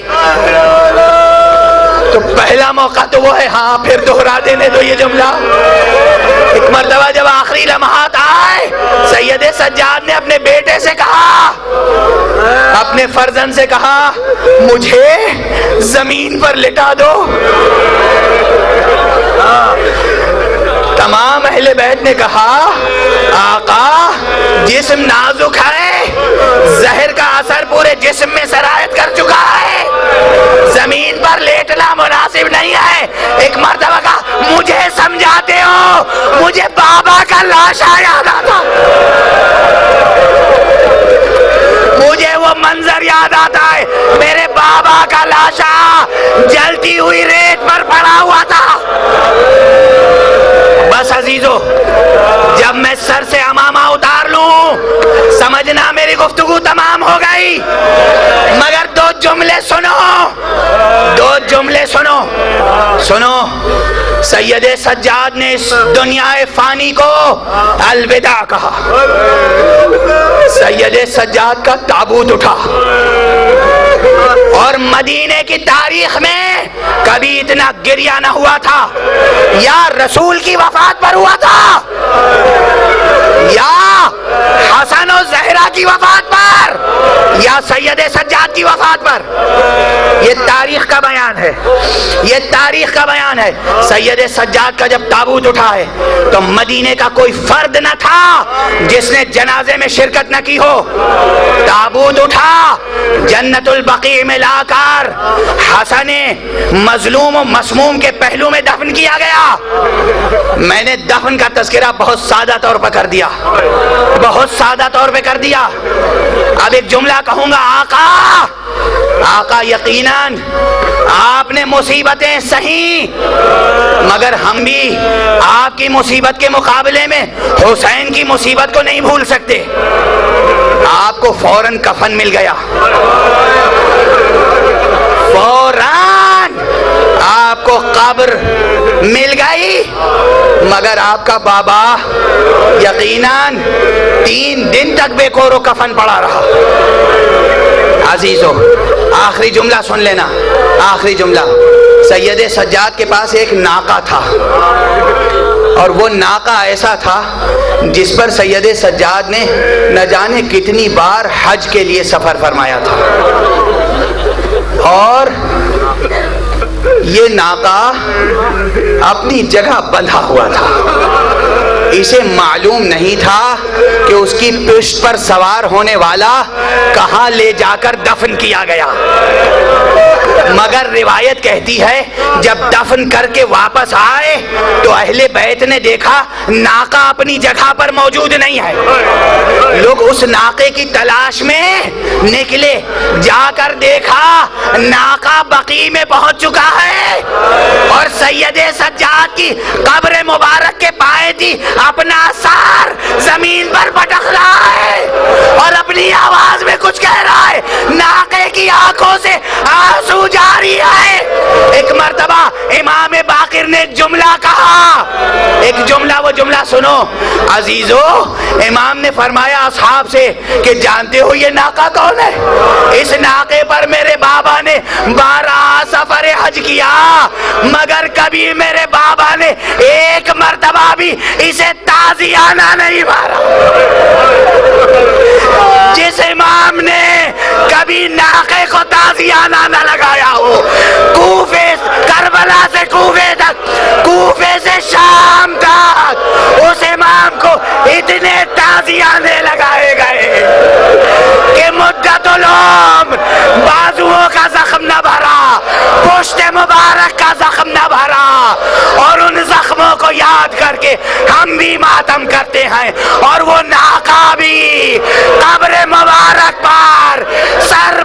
تو پہلا موقع تو وہ ہے، ہاں پھر دوہرا دینے دو یہ جملہ. ایک مرتبہ جب آخری لمحات آئے سید سجاد نے اپنے بیٹے سے کہا، اپنے فرزند سے کہا، مجھے زمین پر لٹا دو. تمام اہل بیت نے کہا، آقا جسم نازک ہے، زہر کا اثر پورے جسم میں سرایت کر چکا ہے، زمین پر لیٹنا مناسب نہیں ہے. ایک مرتبہ کہا، مجھے سمجھاتے ہو، مجھے بابا کا لاشا یاد آتا، مجھے وہ منظر یاد آتا ہے، میرے بابا کا لاشا جلتی ہوئی ریت پر پڑا ہوا تھا. بس عزیزو جب میں سر سے امامہ اتار لوں سمجھنا میری گفتگو تمام ہو گئی، مگر دو جملے سنو، دو جملے سنو. سنو سید سجاد نے اس دنیا فانی کو الوداع کہا. سید سجاد کا تابوت اٹھا اور مدینے کی تاریخ میں کبھی اتنا گریہ نہ ہوا تھا، یا رسول کی وفات پر ہوا تھا یا حسن و زہرا کی وفات پر یا سید سجاد کی وفات پر. یہ تاریخ کا بیان ہے، یہ تاریخ کا بیان ہے. سید سجاد کا جب تابوت اٹھا ہے تو مدینے کا کوئی فرد نہ تھا جس نے جنازے میں شرکت نہ کی ہو. تابوت اٹھا، جنت البقیع میں لا کر حسن مظلوم و مسموم کے پہلو میں دفن کیا گیا. میں نے دفن کا تذکرہ بہت سادہ طور پر کر دیا، بہت سادہ طور پہ کر دیا. اب ایک جملہ کہوں گا، آقا آقا یقیناً آپ نے مصیبتیں سہیں، مگر ہم بھی آپ کی مصیبت کے مقابلے میں حسین کی مصیبت کو نہیں بھول سکتے. آپ کو فوراً کفن مل گیا، فوراً آپ کو قبر مل گئی، مگر آپ کا بابا یقیناً 3 دن تک بے کور و کفن پڑا رہا. عزیزو آخری جملہ سن لینا، آخری جملہ. سید سجاد کے پاس ایک ناکا تھا اور وہ ناکا ایسا تھا جس پر سید سجاد نے نہ جانے کتنی بار حج کے لیے سفر فرمایا تھا. اور یہ ناقہ اپنی جگہ بندھا ہوا تھا، اسے معلوم نہیں تھا کہ اس کی پشت پر سوار ہونے والا کہاں لے جا کر دفن کیا گیا، مگر روایت کہتی ہے جب دفن کر کے واپس آئے تو اہل بیت نے دیکھا ناقہ اپنی جگہ پر موجود نہیں ہے۔ لوگ اس ناقے کی تلاش میں نکلے، جا کر دیکھا ناقہ بقیع میں پہنچ چکا ہے اور سید سجاد کی قبر مبارک کے پائے تھی اپنا سار زمین پر پٹک رہا ہے اور اپنی آواز میں کچھ کہہ رہا ہے، ناقے کی آنکھوں سے آنسو جاری ہے۔ ایک مرتبہ امام باقر نے ایک جملہ کہا، ایک جملہ، وہ جملہ سنو عزیزو۔ امام نے فرمایا اصحاب سے کہ جانتے ہو یہ ناقہ کون ہے؟ اس ناقے پر میرے بابا نے 12 سفر حج کیا، مگر کبھی میرے بابا نے ایک مرتبہ بھی اسے تازیانہ نہیں مارا۔ جس امام نے کبھی ناقے کو تازیانہ نہ لگایا ہو، کوفے کربلا سے کوفے تک، کوفے سے شام تک، اس امام کو اتنے تازیانے لگائے گئے کہ مدت العمر بازوؤں کا زخم نہ بھرا، پشت مبارک کا زخم نہ بھرا، اور ان زخموں کو یاد کر کے ہم بھی ماتم کرتے ہیں، اور وہ ناقہ بھی قبر مبارک پر سر